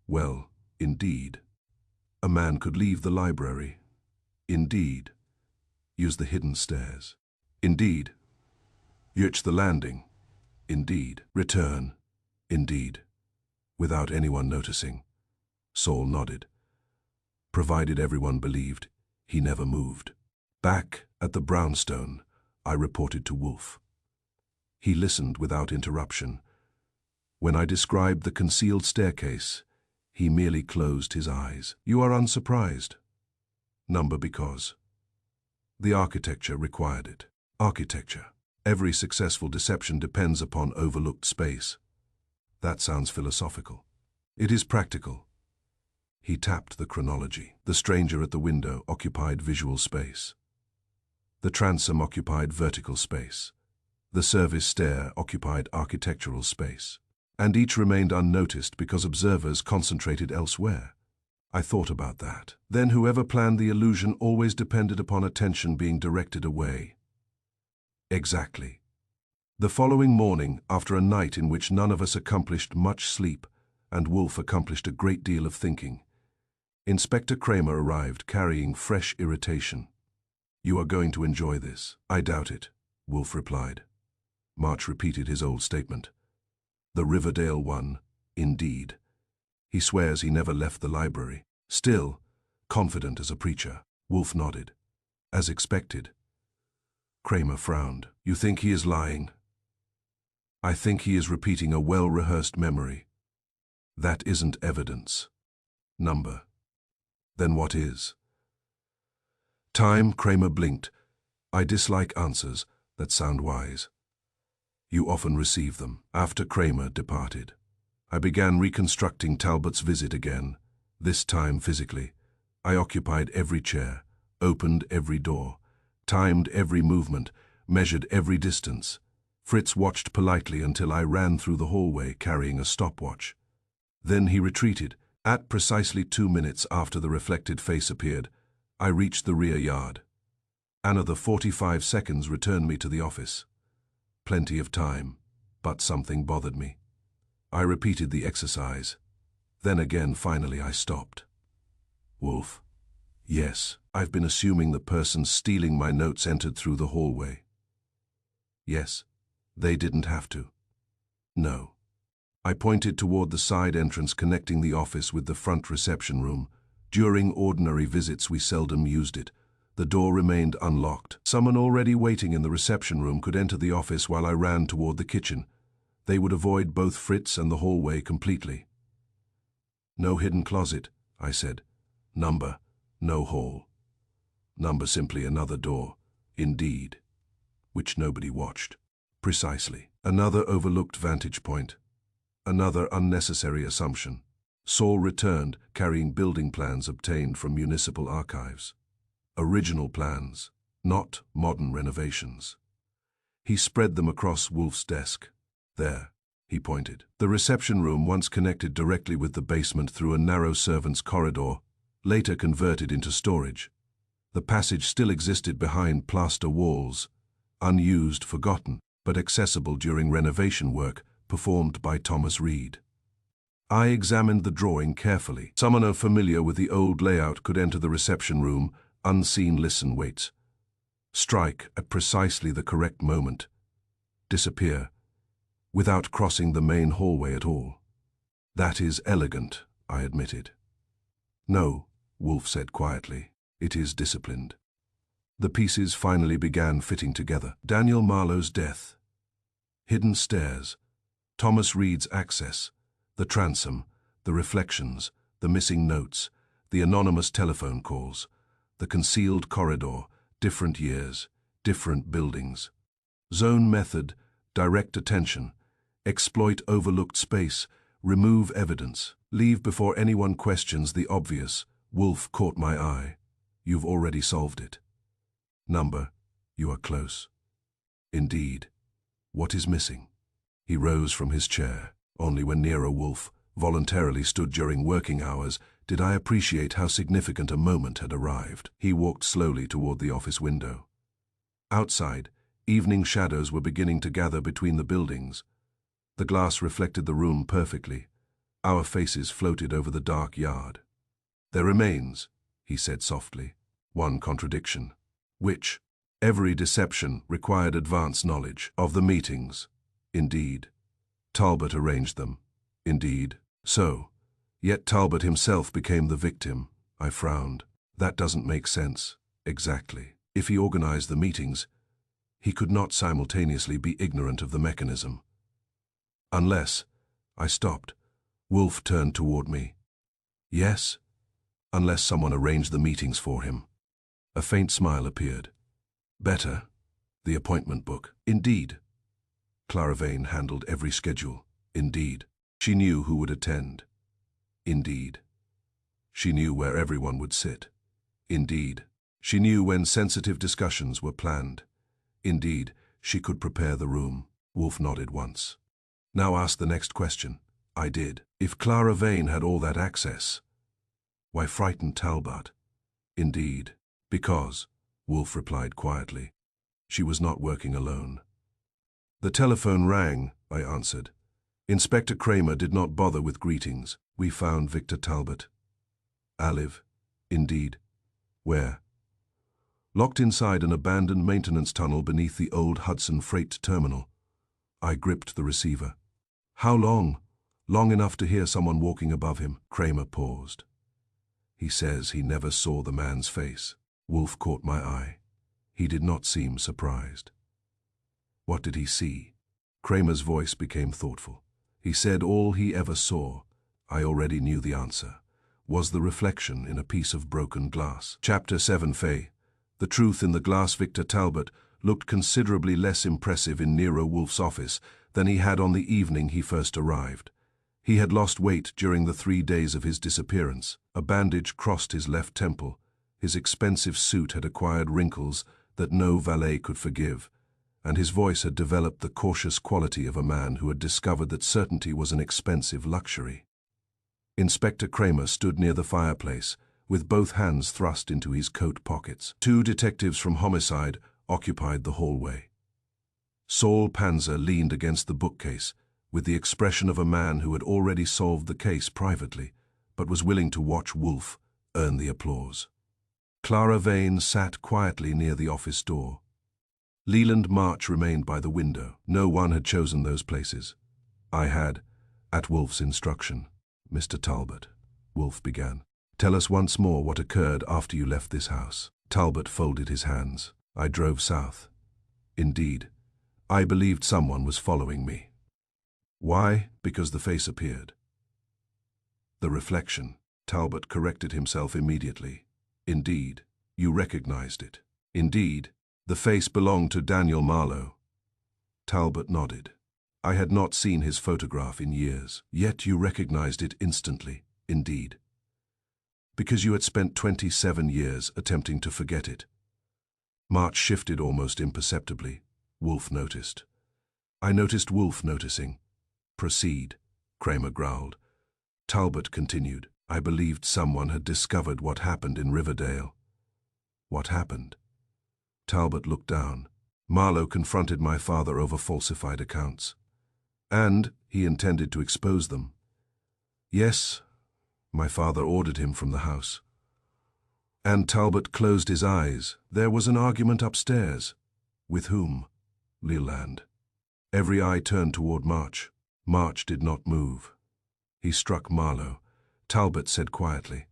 Well, indeed. A man could leave the library. Indeed. Use the hidden stairs. Indeed. Search the landing. Indeed. Return. Indeed. Without anyone noticing. Saul nodded. Provided everyone believed, he never moved. Back at the brownstone, I reported to Wolfe. He listened without interruption. When I described the concealed staircase, he merely closed his eyes. You are unsurprised. Number because. The architecture required it. Architecture. Every successful deception depends upon overlooked space. That sounds philosophical. It is practical. He tapped the chronology. The stranger at the window occupied visual space. The transom occupied vertical space. The service stair occupied architectural space. And each remained unnoticed because observers concentrated elsewhere. I thought about that. Then whoever planned the illusion always depended upon attention being directed away. Exactly. The following morning, after a night in which none of us accomplished much sleep, and Wolfe accomplished a great deal of thinking, Inspector Kramer arrived carrying fresh irritation. You are going to enjoy this. I doubt it, Wolfe replied. March repeated his old statement. The Riverdale one, indeed. He swears he never left the library. Still, confident as a preacher, Wolfe nodded. As expected. Kramer frowned. You think he is lying? I think he is repeating a well-rehearsed memory. That isn't evidence. Number. Then what is? Time, Kramer blinked. I dislike answers that sound wise. You often receive them. After Kramer departed, I began reconstructing Talbot's visit again, this time physically. I occupied every chair, opened every door, timed every movement, measured every distance. Fritz watched politely until I ran through the hallway carrying a stopwatch. Then he retreated. At precisely 2 minutes after the reflected face appeared, I reached the rear yard. Another 45 seconds returned me to the office. Plenty of time, but something bothered me. I repeated the exercise. Then again, finally, I stopped. Wolfe. Yes, I've been assuming the person stealing my notes entered through the hallway. Yes, they didn't have to. No. I pointed toward the side entrance connecting the office with the front reception room. During ordinary visits, we seldom used it. The door remained unlocked. Someone already waiting in the reception room could enter the office while I ran toward the kitchen. They would avoid both Fritz and the hallway completely. No hidden closet, I said. Number, no hall. Number simply another door, indeed, which nobody watched. Precisely. Another overlooked vantage point. Another unnecessary assumption. Saul returned, carrying building plans obtained from municipal archives. Original plans, not modern renovations. He spread them across Wolfe's desk. There, he pointed. The reception room, once connected directly with the basement through a narrow servants' corridor, later converted into storage. The passage still existed behind plaster walls, unused, forgotten, but accessible during renovation work performed by Thomas Reed. I examined the drawing carefully. Someone familiar with the old layout could enter the reception room, unseen, listen, wait. Strike at precisely the correct moment. Disappear, without crossing the main hallway at all. That is elegant, I admitted. No, Wolfe said quietly. It is disciplined. The pieces finally began fitting together. Daniel Marlowe's death, hidden stairs, Thomas Reed's access, the transom, the reflections, the missing notes, the anonymous telephone calls, the concealed corridor, different years, different buildings. Zone method, direct attention, exploit overlooked space, remove evidence, leave before anyone questions the obvious. Wolfe caught my eye. You've already solved it. Number, you are close. Indeed. What is missing? He rose from his chair. Only when Nero Wolfe voluntarily stood during working hours did I appreciate how significant a moment had arrived. He walked slowly toward the office window. Outside, evening shadows were beginning to gather between the buildings. The glass reflected the room perfectly. Our faces floated over the dark yard. There remains, he said softly, one contradiction. Which? Every deception required advance knowledge of the meetings. Indeed. Talbot arranged them. Indeed. So. Yet Talbot himself became the victim. I frowned. That doesn't make sense. Exactly. If he organized the meetings, he could not simultaneously be ignorant of the mechanism. Unless. I stopped. Wolfe turned toward me. Yes? Unless someone arranged the meetings for him. A faint smile appeared. Better. The appointment book. Indeed. Clara Vane handled every schedule. Indeed. She knew who would attend. Indeed. She knew where everyone would sit. Indeed. She knew when sensitive discussions were planned. Indeed, she could prepare the room. Wolfe nodded once. Now ask the next question. I did. If Clara Vane had all that access, why frighten Talbot? Indeed. Because, Wolfe replied quietly, she was not working alone. The telephone rang, I answered. Inspector Kramer did not bother with greetings. We found Victor Talbot. Alive. Indeed. Where? Locked inside an abandoned maintenance tunnel beneath the old Hudson Freight Terminal. I gripped the receiver. How long? Long enough to hear someone walking above him. Kramer paused. He says he never saw the man's face. Wolfe caught my eye. He did not seem surprised. What did he see? Kramer's voice became thoughtful. He said all he ever saw, I already knew the answer, was the reflection in a piece of broken glass. Chapter 7 Faye. The truth in the glass. Victor Talbot looked considerably less impressive in Nero Wolfe's office than he had on the evening he first arrived. He had lost weight during the 3 days of his disappearance. A bandage crossed his left temple. His expensive suit had acquired wrinkles that no valet could forgive, and his voice had developed the cautious quality of a man who had discovered that certainty was an expensive luxury. Inspector Kramer stood near the fireplace, with both hands thrust into his coat pockets. 2 detectives from homicide occupied the hallway. Saul Panzer leaned against the bookcase, with the expression of a man who had already solved the case privately, but was willing to watch Wolfe earn the applause. Clara Vane sat quietly near the office door. Leland March remained by the window. No one had chosen those places. I had, at Wolfe's instruction. Mr. Talbot, Wolfe began. Tell us once more what occurred after you left this house. Talbot folded his hands. I drove south. Indeed, I believed someone was following me. Why? Because the face appeared. The reflection. Talbot corrected himself immediately. Indeed, you recognized it. Indeed, the face belonged to Daniel Marlowe. Talbot nodded. I had not seen his photograph in years, yet you recognized it instantly. Indeed. Because you had spent 27 years attempting to forget it. March shifted almost imperceptibly. Wolfe noticed. I noticed Wolfe noticing. Proceed, Kramer growled. Talbot continued. I believed someone had discovered what happened in Riverdale. What happened? Talbot looked down. Marlowe confronted my father over falsified accounts. And he intended to expose them. Yes, my father ordered him from the house. And Talbot closed his eyes. There was an argument upstairs. With whom? Leland. Every eye turned toward March. March did not move. He struck Marlowe. Talbot said quietly.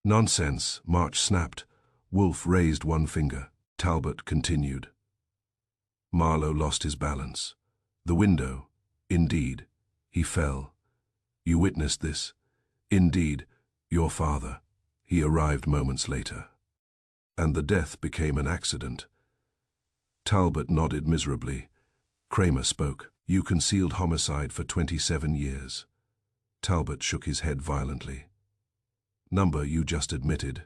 Nonsense, March snapped. Wolfe raised one finger. Talbot continued. Marlowe lost his balance. The window. Indeed. He fell. You witnessed this. Indeed. Your father. He arrived moments later. And the death became an accident. Talbot nodded miserably. Kramer spoke. You concealed homicide for 27 years. Talbot shook his head violently. Number you just admitted.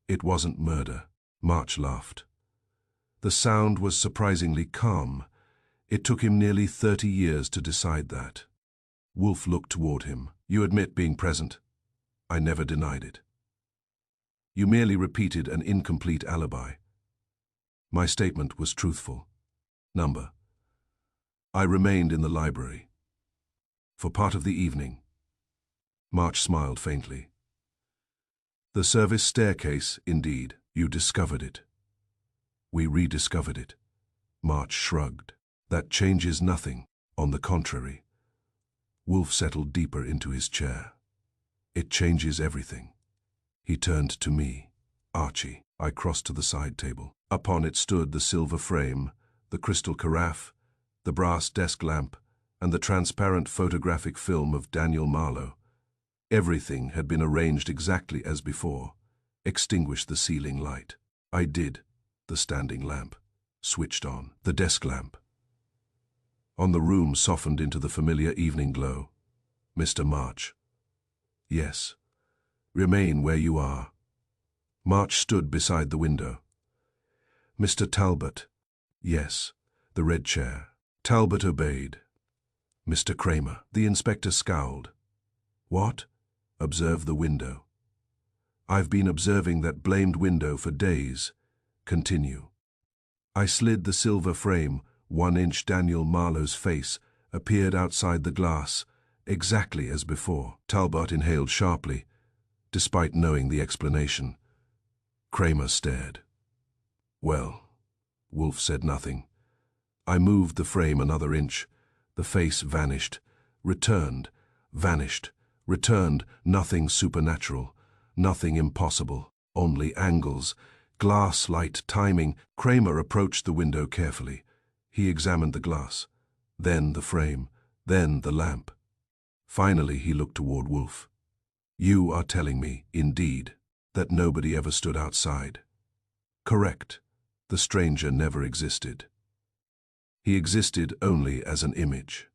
It wasn't murder. March laughed. The sound was surprisingly calm. It took him nearly 30 years to decide that. Wolfe looked toward him. You admit being present. I never denied it. You merely repeated an incomplete alibi. My statement was truthful. Number. I remained in the library. For part of the evening. March smiled faintly. The service staircase, indeed, you discovered it. We rediscovered it. March shrugged. That changes nothing. On the contrary. Wolfe settled deeper into his chair. It changes everything. He turned to me. Archie. I crossed to the side table. Upon it stood the silver frame, the crystal carafe, the brass desk lamp, and the transparent photographic film of Daniel Marlowe. Everything had been arranged exactly as before. Extinguish the ceiling light. I did. The standing lamp. Switched on. The desk lamp. On the room softened into the familiar evening glow. Mr. March. Yes. Remain where you are. March stood beside the window. Mr. Talbot. Yes. The red chair. Talbot obeyed. Mr. Kramer. The inspector scowled. What? Observe the window. I've been observing that blamed window for days. Continue. I slid the silver frame. 1-inch Daniel Marlowe's face appeared outside the glass, exactly as before. Talbot inhaled sharply, despite knowing the explanation. Kramer stared. Well, Wolfe said nothing. I moved the frame another inch. The face vanished, returned, vanished, returned. Nothing supernatural, nothing impossible, only angles, glass light timing. Kramer approached the window carefully. He examined the glass, then the frame, then the lamp. Finally he looked toward Wolfe. You are telling me, indeed, that nobody ever stood outside. Correct. The stranger never existed. He existed only as an image.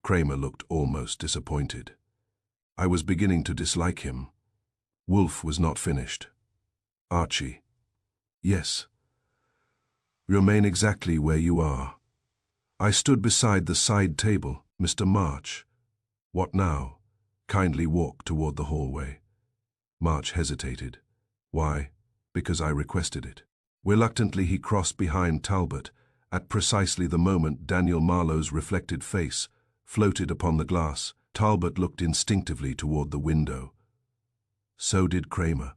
Kramer looked almost disappointed. I was beginning to dislike him. Wolfe was not finished. Archie. Yes. Remain exactly where you are. I stood beside the side table. Mr. March. What now? Kindly walk toward the hallway. March hesitated. Why? Because I requested it. Reluctantly he crossed behind Talbot. At precisely the moment Daniel Marlowe's reflected face floated upon the glass, Talbot looked instinctively toward the window. So did Kramer.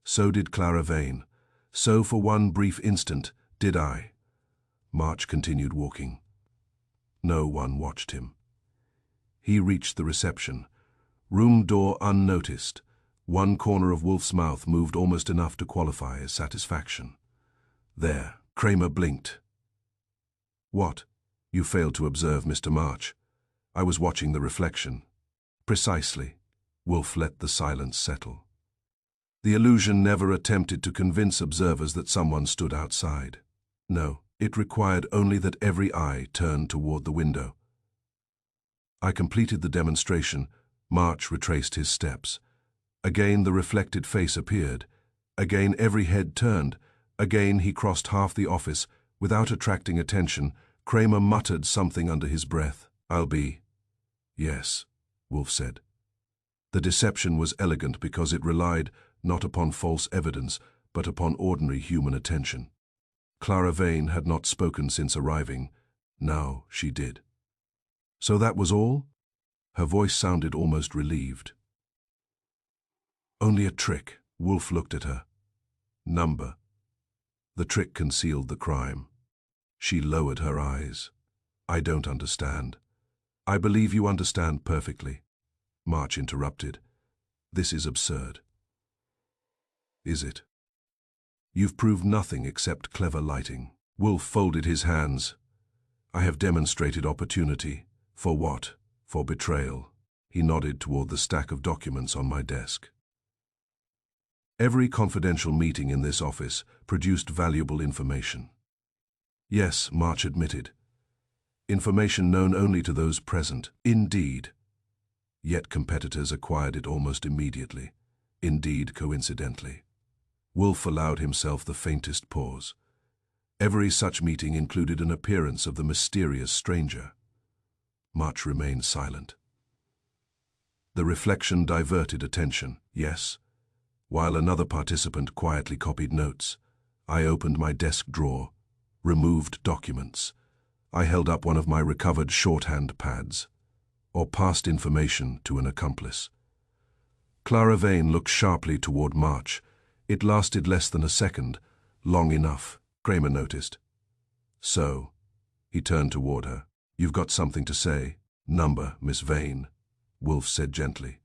So did Clara Vane. So for one brief instant did I. March continued walking. No one watched him. He reached the reception. Room door unnoticed. One corner of Wolfe's mouth moved almost enough to qualify as satisfaction. There. Kramer blinked. What? You failed to observe, Mr. March. I was watching the reflection. Precisely. Wolfe let the silence settle. The illusion never attempted to convince observers that someone stood outside. No, it required only that every eye turned toward the window. I completed the demonstration. March retraced his steps. Again the reflected face appeared. Again every head turned. Again he crossed half the office. Without attracting attention, Kramer muttered something under his breath. I'll be. Yes, Wolfe said. The deception was elegant because it relied not upon false evidence, but upon ordinary human attention. Clara Vane had not spoken since arriving. Now she did. So that was all? Her voice sounded almost relieved. Only a trick. Wolfe looked at her. Number. The trick concealed the crime. She lowered her eyes. I don't understand. I believe you understand perfectly. March interrupted. This is absurd. Is it? You've proved nothing except clever lighting. Wolfe folded his hands. I have demonstrated opportunity. For what? For betrayal. He nodded toward the stack of documents on my desk. Every confidential meeting in this office produced valuable information. Yes, March admitted. Information known only to those present. Indeed. Yet competitors acquired it almost immediately. Indeed, coincidentally. Wolfe allowed himself the faintest pause. Every such meeting included an appearance of the mysterious stranger. March remained silent. The reflection diverted attention, yes. While another participant quietly copied notes, I opened my desk drawer, removed documents. I held up one of my recovered shorthand pads, or passed information to an accomplice. Clara Vane looked sharply toward March. It lasted less than a second, long enough, Kramer noticed. So, he turned toward her. You've got something to say. Number, Miss Vane, Wolfe said gently.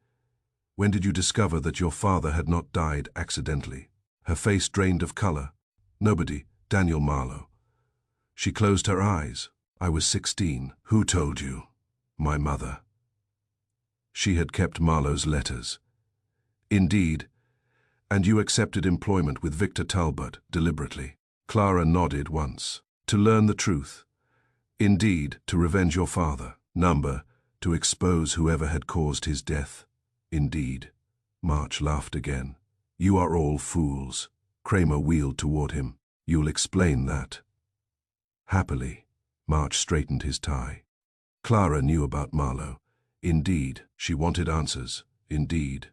When did you discover that your father had not died accidentally? Her face drained of color. Nobody, Daniel Marlowe. She closed her eyes. I was 16. Who told you? My mother. She had kept Marlowe's letters. Indeed. And you accepted employment with Victor Talbot deliberately. Clara nodded once. To learn the truth. Indeed, to revenge your father. Number, to expose whoever had caused his death. Indeed. March laughed again. You are all fools. Kramer wheeled toward him. You'll explain that. Happily, March straightened his tie. Clara knew about Marlowe. Indeed, she wanted answers. Indeed.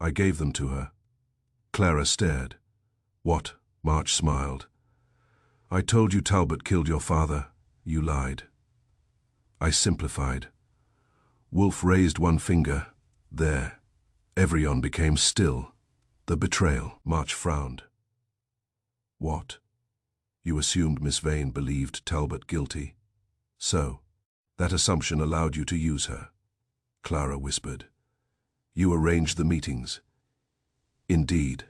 I gave them to her. Clara stared. What? March smiled. I told you Talbot killed your father. You lied. I simplified. Wolfe raised one finger. There. Everyone became still. The betrayal. March frowned. What? You assumed Miss Vane believed Talbot guilty. So, that assumption allowed you to use her. Clara whispered. You arranged the meetings. Indeed.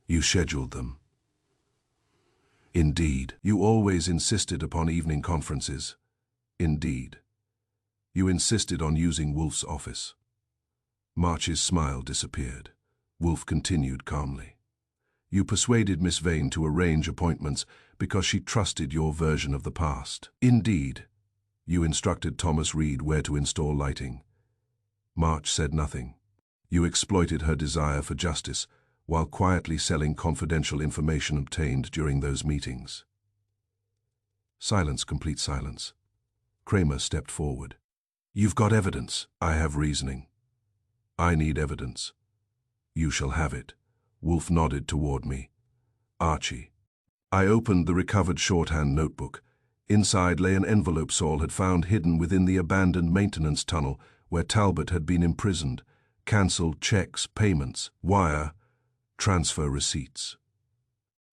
You scheduled them. Indeed. You always insisted upon evening conferences. Indeed. You insisted on using Wolfe's office. March's smile disappeared. Wolfe continued calmly. You persuaded Miss Vane to arrange appointments because she trusted your version of the past. Indeed. You instructed Thomas Reed where to install lighting. March said nothing. You exploited her desire for justice while quietly selling confidential information obtained during those meetings. Silence, complete silence. Kramer stepped forward. You've got evidence. I have reasoning. I need evidence. You shall have it. Wolfe nodded toward me. Archie. I opened the recovered shorthand notebook. Inside lay an envelope Saul had found hidden within the abandoned maintenance tunnel where Talbot had been imprisoned. Cancelled checks, payments, wire, transfer receipts.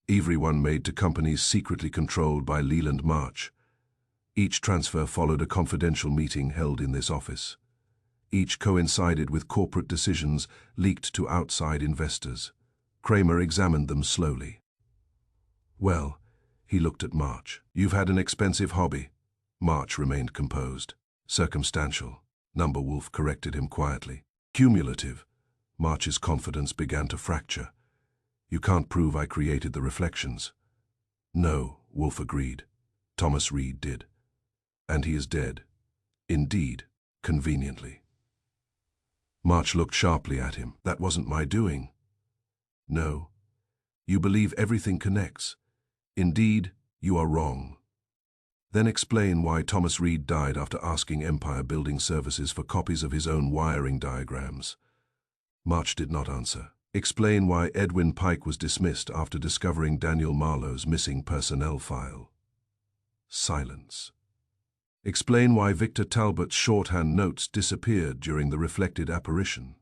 Everyone made to companies secretly controlled by Leland March. Each transfer followed a confidential meeting held in this office. Each coincided with corporate decisions leaked to outside investors. Kramer examined them slowly. Well, he looked at March. You've had an expensive hobby. March remained composed. Circumstantial. Number Wolfe corrected him quietly. Cumulative. March's confidence began to fracture. You can't prove I created the reflections. No, Wolfe agreed. Thomas Reed did. And he is dead. Indeed, conveniently. March looked sharply at him. That wasn't my doing. No. You believe everything connects. Indeed, you are wrong. Then explain why Thomas Reed died after asking Empire Building Services for copies of his own wiring diagrams. March did not answer. Explain why Edwin Pike was dismissed after discovering Daniel Marlowe's missing personnel file. Silence. Explain why Victor Talbot's shorthand notes disappeared during the reflected apparition.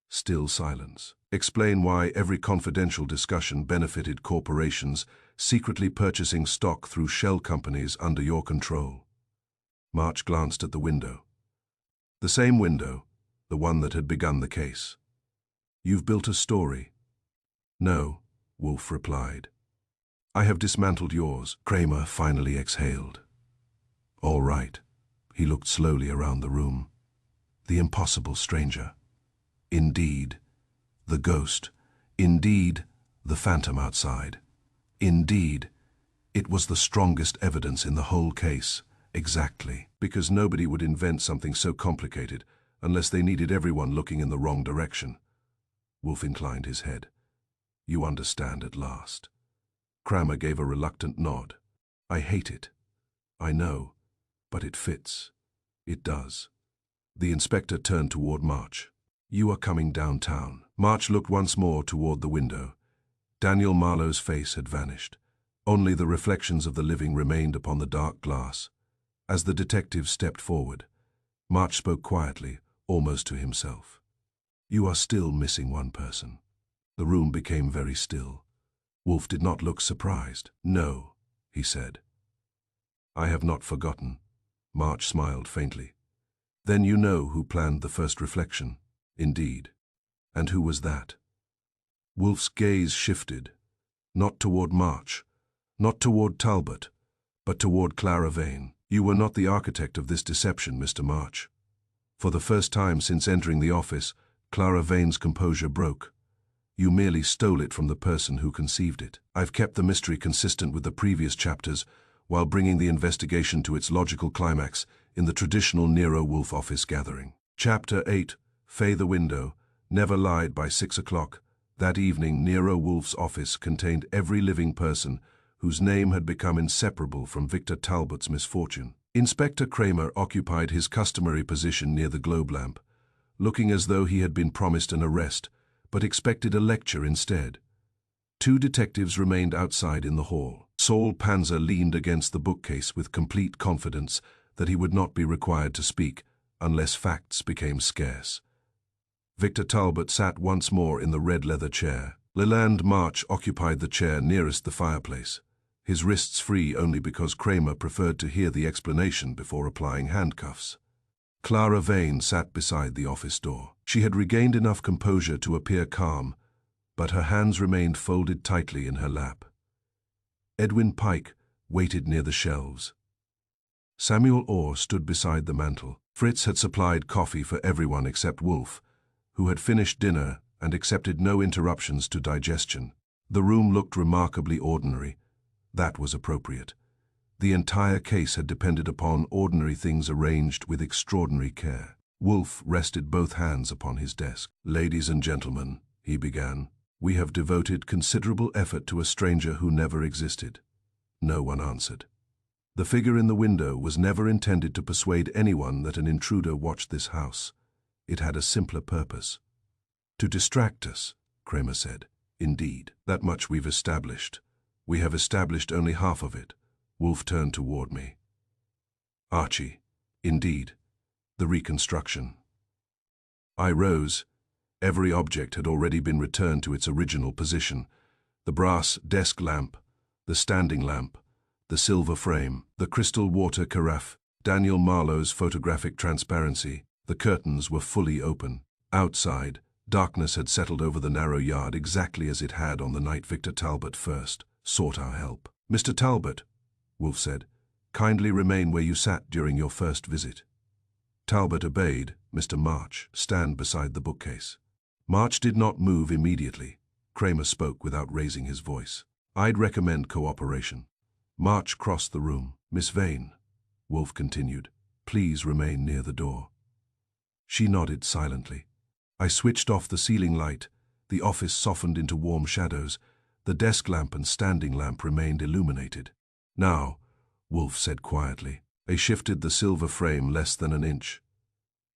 Still silence. Explain why every confidential discussion benefited corporations secretly purchasing stock through shell companies under your control. March glanced at the window. The same window, the one that had begun the case. You've built a story. No, Wolfe replied. I have dismantled yours. Kramer finally exhaled. All right. He looked slowly around the room. The impossible stranger. Indeed, the ghost. Indeed, the phantom outside. Indeed, it was the strongest evidence in the whole case. Exactly. Because nobody would invent something so complicated unless they needed everyone looking in the wrong direction. Wolfe inclined his head. You understand at last. Kramer gave a reluctant nod. I hate it. I know, but it fits. It does. The inspector turned toward March. You are coming downtown. March looked once more toward the window. Daniel Marlowe's face had vanished. Only the reflections of the living remained upon the dark glass. As the detective stepped forward, March spoke quietly, almost to himself. You are still missing one person. The room became very still. Wolfe did not look surprised. No, he said. I have not forgotten. March smiled faintly. Then you know who planned the first reflection. Indeed. And who was that? Wolfe's gaze shifted, not toward March, not toward Talbot, but toward Clara Vane. You were not the architect of this deception, Mr. March. For the first time since entering the office, Clara Vane's composure broke. You merely stole it from the person who conceived it. I've kept the mystery consistent with the previous chapters while bringing the investigation to its logical climax in the traditional Nero Wolfe office gathering. Chapter 8, Fay the Window, never lied by 6 o'clock. That evening, Nero Wolfe's office contained every living person whose name had become inseparable from Victor Talbot's misfortune. Inspector Kramer occupied his customary position near the globe lamp, looking as though he had been promised an arrest, but expected a lecture instead. Two detectives remained outside in the hall. Saul Panzer leaned against the bookcase with complete confidence that he would not be required to speak unless facts became scarce. Victor Talbot sat once more in the red leather chair. Leland March occupied the chair nearest the fireplace, his wrists free only because Kramer preferred to hear the explanation before applying handcuffs. Clara Vane sat beside the office door. She had regained enough composure to appear calm, but her hands remained folded tightly in her lap. Edwin Pike waited near the shelves. Samuel Orr stood beside the mantel. Fritz had supplied coffee for everyone except Wolfe, who had finished dinner and accepted no interruptions to digestion. The room looked remarkably ordinary. That was appropriate. The entire case had depended upon ordinary things arranged with extraordinary care. Wolfe rested both hands upon his desk. Ladies and gentlemen, he began, we have devoted considerable effort to a stranger who never existed. No one answered. The figure in the window was never intended to persuade anyone that an intruder watched this house. It had a simpler purpose. To distract us, Kramer said. Indeed, that much we've established. We have established only half of it. Wolfe turned toward me. Archie, indeed, the reconstruction. I rose. Every object had already been returned to its original position. The brass desk lamp, the standing lamp, the silver frame, the crystal water carafe, Daniel Marlowe's photographic transparency. The curtains were fully open. Outside, darkness had settled over the narrow yard exactly as it had on the night Victor Talbot first sought our help. Mr. Talbot, Wolfe said, kindly remain where you sat during your first visit. Talbot obeyed. Mr. March, stand beside the bookcase. March did not move immediately. Kramer spoke without raising his voice. I'd recommend cooperation. March crossed the room. Miss Vane, Wolfe continued, please remain near the door. She nodded silently. I switched off the ceiling light. The office softened into warm shadows. The desk lamp and standing lamp remained illuminated. Now, Wolfe said quietly. They shifted the silver frame less than an inch.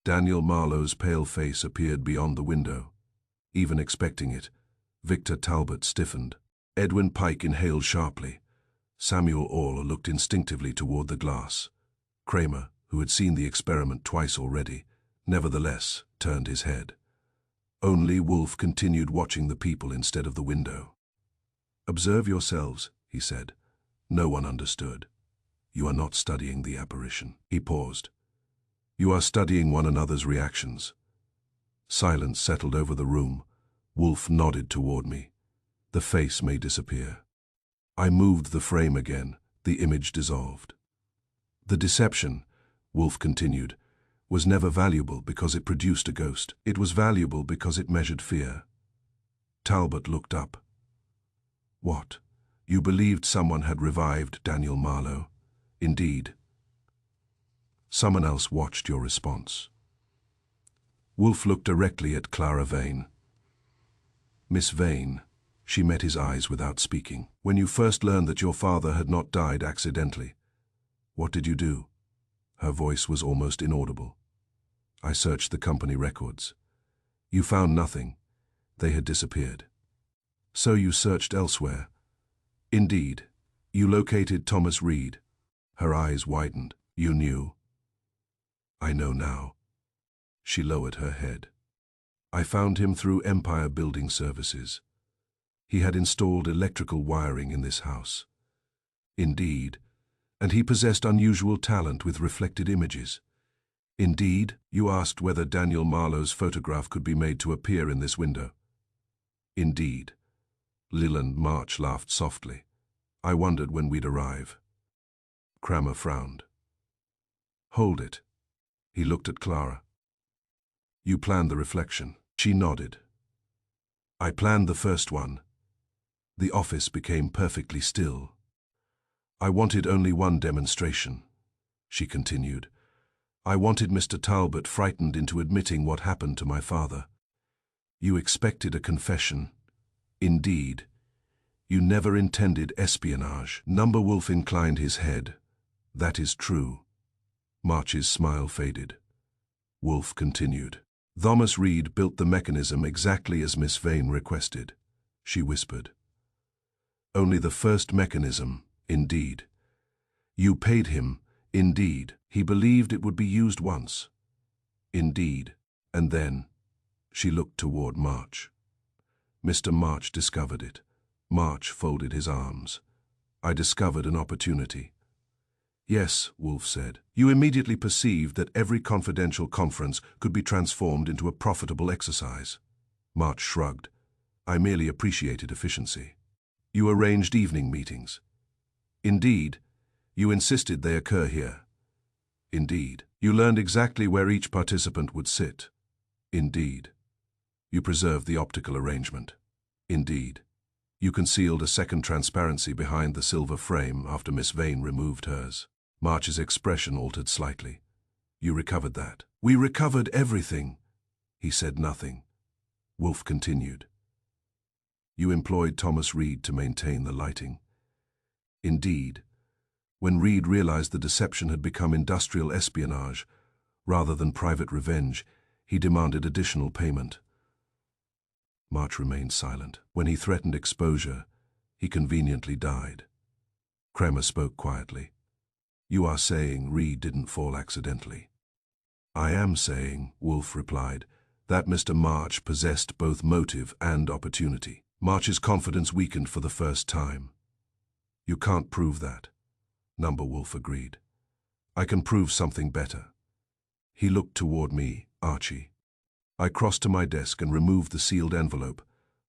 Daniel Marlowe's pale face appeared beyond the window. Even expecting it, Victor Talbot stiffened. Edwin Pike inhaled sharply. Samuel Orr looked instinctively toward the glass. Kramer, who had seen the experiment twice already, nevertheless turned his head. Only Wolfe continued watching the people instead of the window. "Observe yourselves," he said. No one understood. "You are not studying the apparition." He paused. "You are studying one another's reactions." Silence settled over the room. Wolfe nodded toward me. "The face may disappear." I moved the frame again. The image dissolved. "The deception," Wolfe continued, "was never valuable because it produced a ghost. It was valuable because it measured fear." Talbot looked up. "What? You believed someone had revived Daniel Marlowe?" "Indeed." "Someone else watched your response." Wolfe looked directly at Clara Vane. "Miss Vane," she met his eyes without speaking, "when you first learned that your father had not died accidentally, what did you do?" Her voice was almost inaudible. "I searched the company records." "You found nothing. They had disappeared." "So you searched elsewhere?" "Indeed. You located Thomas Reed." Her eyes widened. "You knew?" "I know now." She lowered her head. "I found him through Empire Building Services. He had installed electrical wiring in this house." "Indeed. And he possessed unusual talent with reflected images." "Indeed." "You asked whether Daniel Marlowe's photograph could be made to appear in this window." "Indeed." Leland March laughed softly. "I wondered when we'd arrive." Kramer frowned. "Hold it." He looked at Clara. "You planned the reflection." She nodded. "I planned the first one." The office became perfectly still. "I wanted only one demonstration," she continued. "I wanted Mr. Talbot frightened into admitting what happened to my father." "You expected a confession." "Indeed. You never intended espionage." Number Wolfe inclined his head. "That is true." March's smile faded. Wolfe continued. "Thomas Reed built the mechanism exactly as Miss Vane requested," she whispered. "Only the first mechanism, indeed. You paid him, indeed. He believed it would be used once." "Indeed. And then," she looked toward March. "Mr. March discovered it." March folded his arms. "I discovered an opportunity." "Yes," Wolfe said. "You immediately perceived that every confidential conference could be transformed into a profitable exercise." March shrugged. "I merely appreciated efficiency." "You arranged evening meetings." "Indeed. You insisted they occur here." "Indeed. You learned exactly where each participant would sit." "Indeed. You preserved the optical arrangement." "Indeed. You concealed a second transparency behind the silver frame after Miss Vane removed hers." March's expression altered slightly. "You recovered that." "We recovered everything." He said nothing. Wolfe continued. "You employed Thomas Reed to maintain the lighting." "Indeed. When Reed realized the deception had become industrial espionage, rather than private revenge, he demanded additional payment." March remained silent. "When he threatened exposure, he conveniently died." Kramer spoke quietly. "You are saying Reed didn't fall accidentally?" "I am saying," Wolfe replied, "that Mr. March possessed both motive and opportunity." March's confidence weakened for the first time. "You can't prove that," Number Wolfe agreed. "I can prove something better." He looked toward me, Archie. I crossed to my desk and removed the sealed envelope.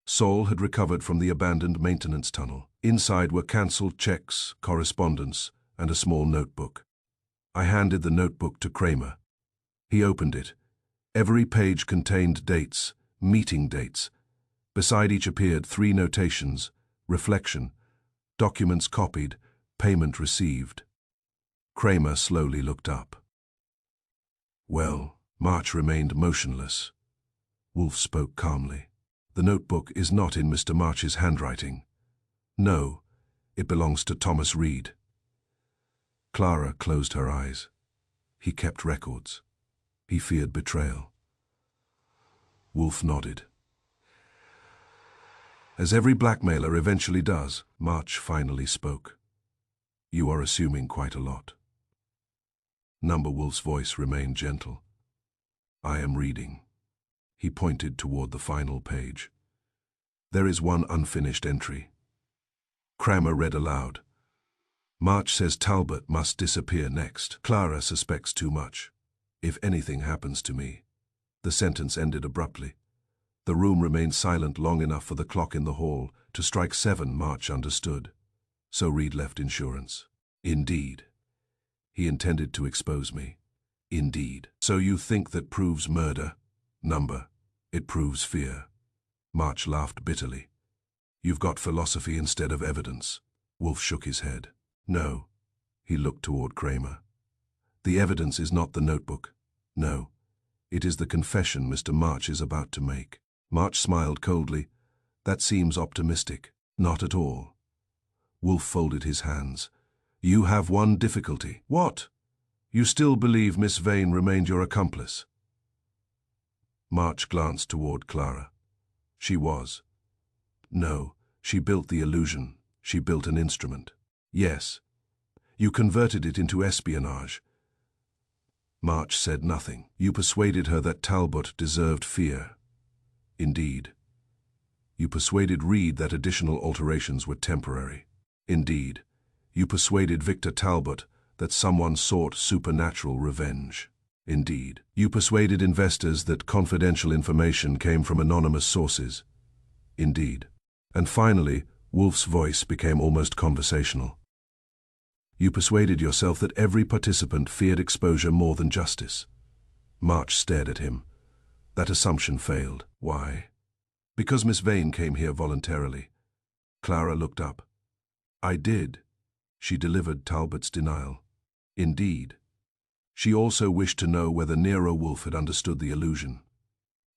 Saul had recovered from the abandoned maintenance tunnel. Inside were cancelled checks, correspondence, and a small notebook. I handed the notebook to Kramer. He opened it. Every page contained dates, meeting dates. Beside each appeared 3 notations: reflection, documents copied, payment received. Kramer slowly looked up. "Well," March remained motionless. Wolfe spoke calmly. "The notebook is not in Mr. March's handwriting. No, it belongs to Thomas Reed." Clara closed her eyes. "He kept records. He feared betrayal." Wolfe nodded. "As every blackmailer eventually does," March finally spoke. "You are assuming quite a lot." Wolfe's voice remained gentle. I am reading. He pointed toward the final page. There is one unfinished entry. Kramer read aloud. March says Talbot must disappear next. Clara suspects too much. If anything happens to me. The sentence ended abruptly. The room remained silent long enough for the clock in the hall to strike 7. March understood. So Reed left insurance. Indeed. He intended to expose me. Indeed. So you think that proves murder? Number. It proves fear. March laughed bitterly. You've got philosophy instead of evidence. Wolfe shook his head. No. He looked toward Kramer. The evidence is not the notebook. No. It is the confession Mr. March is about to make. March smiled coldly. That seems optimistic. Not at all. Wolfe folded his hands. You have one difficulty. What? You still believe Miss Vane remained your accomplice? March glanced toward Clara. She was. No, she built the illusion. She built an instrument. Yes. You converted it into espionage. March said nothing. You persuaded her that Talbot deserved fear. Indeed. You persuaded Reed that additional alterations were temporary. Indeed. You persuaded Victor Talbot that someone sought supernatural revenge. Indeed. You persuaded investors that confidential information came from anonymous sources. Indeed. And finally, Wolfe's voice became almost conversational. You persuaded yourself that every participant feared exposure more than justice. March stared at him. That assumption failed. Why? Because Miss Vane came here voluntarily. Clara looked up. I did. She delivered Talbot's denial. Indeed. She also wished to know whether Nero Wolfe had understood the illusion.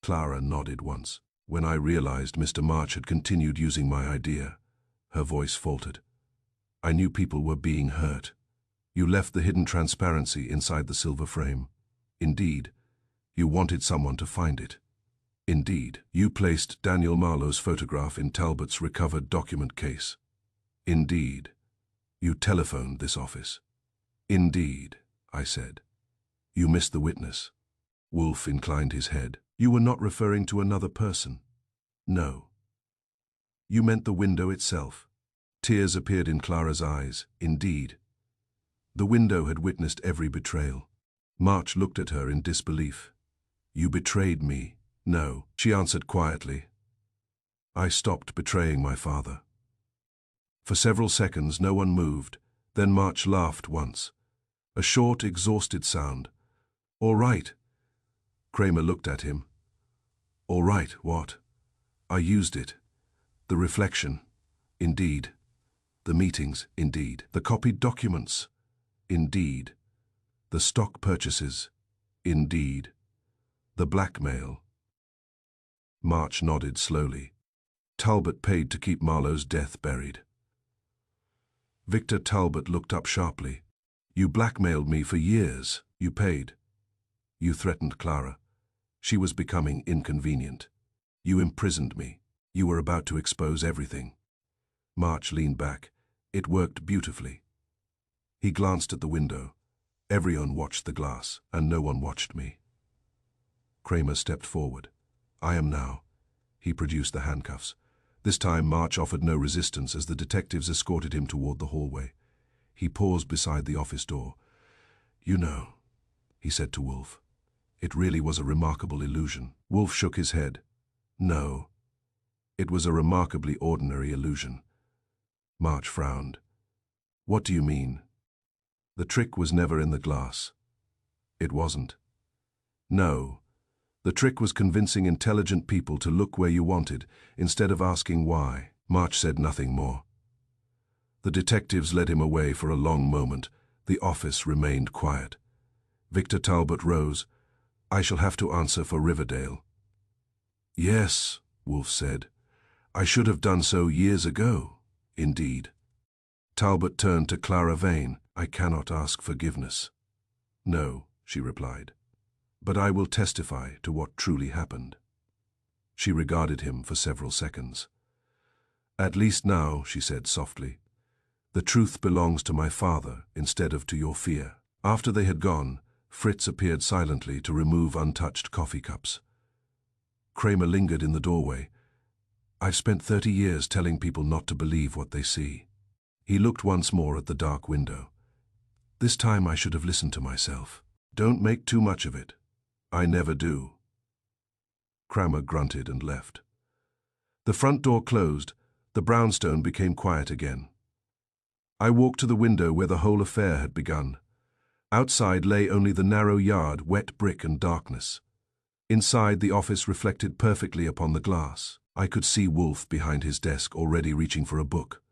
Clara nodded once. When I realized Mr. March had continued using my idea, her voice faltered. I knew people were being hurt. You left the hidden transparency inside the silver frame. Indeed. You wanted someone to find it. Indeed. You placed Daniel Marlowe's photograph in Talbot's recovered document case. Indeed. You telephoned this office. Indeed, I said. You missed the witness. Wolfe inclined his head. You were not referring to another person. No. You meant the window itself. Tears appeared in Clara's eyes. Indeed. The window had witnessed every betrayal. March looked at her in disbelief. You betrayed me. No, she answered quietly. I stopped betraying my father. For several seconds no one moved, then March laughed once. A short, exhausted sound. All right. Kramer looked at him. All right, what? I used it. The reflection. Indeed. The meetings. Indeed. The copied documents. Indeed. The stock purchases. Indeed. The blackmail. March nodded slowly. Talbot paid to keep Marlowe's death buried. Victor Talbot looked up sharply. You blackmailed me for years. You paid. You threatened Clara. She was becoming inconvenient. You imprisoned me. You were about to expose everything. March leaned back. It worked beautifully. He glanced at the window. Everyone watched the glass, and no one watched me. Kramer stepped forward. I am now. He produced the handcuffs. This time March offered no resistance as the detectives escorted him toward the hallway. He paused beside the office door. You know, he said to Wolfe, it really was a remarkable illusion. Wolfe shook his head. No, it was a remarkably ordinary illusion. March frowned. What do you mean? The trick was never in the glass. It wasn't. No. The trick was convincing intelligent people to look where you wanted, instead of asking why. March said nothing more. The detectives led him away for a long moment. The office remained quiet. Victor Talbot rose. I shall have to answer for Riverdale. Yes, Wolfe said. I should have done so years ago. Indeed. Talbot turned to Clara Vane. I cannot ask forgiveness. No, she replied. But I will testify to what truly happened. She regarded him for several seconds. At least now, she said softly, the truth belongs to my father instead of to your fear. After they had gone, Fritz appeared silently to remove untouched coffee cups. Kramer lingered in the doorway. "I've spent 30 years telling people not to believe what they see." He looked once more at the dark window. "This time I should have listened to myself." "Don't make too much of it." "I never do." Kramer grunted and left. The front door closed. The brownstone became quiet again. I walked to the window where the whole affair had begun. Outside lay only the narrow yard, wet brick and darkness. Inside, the office reflected perfectly upon the glass. I could see Wolfe behind his desk, already reaching for a book.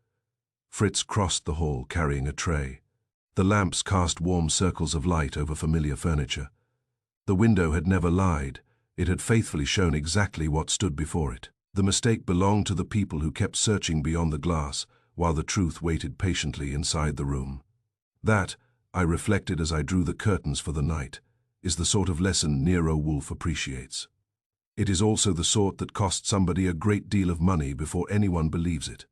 Fritz crossed the hall, carrying a tray. The lamps cast warm circles of light over familiar furniture. The window had never lied. It had faithfully shown exactly what stood before it. The mistake belonged to the people who kept searching beyond the glass, while the truth waited patiently inside the room. That, I reflected as I drew the curtains for the night, is the sort of lesson Nero Wolfe appreciates. It is also the sort that costs somebody a great deal of money before anyone believes it.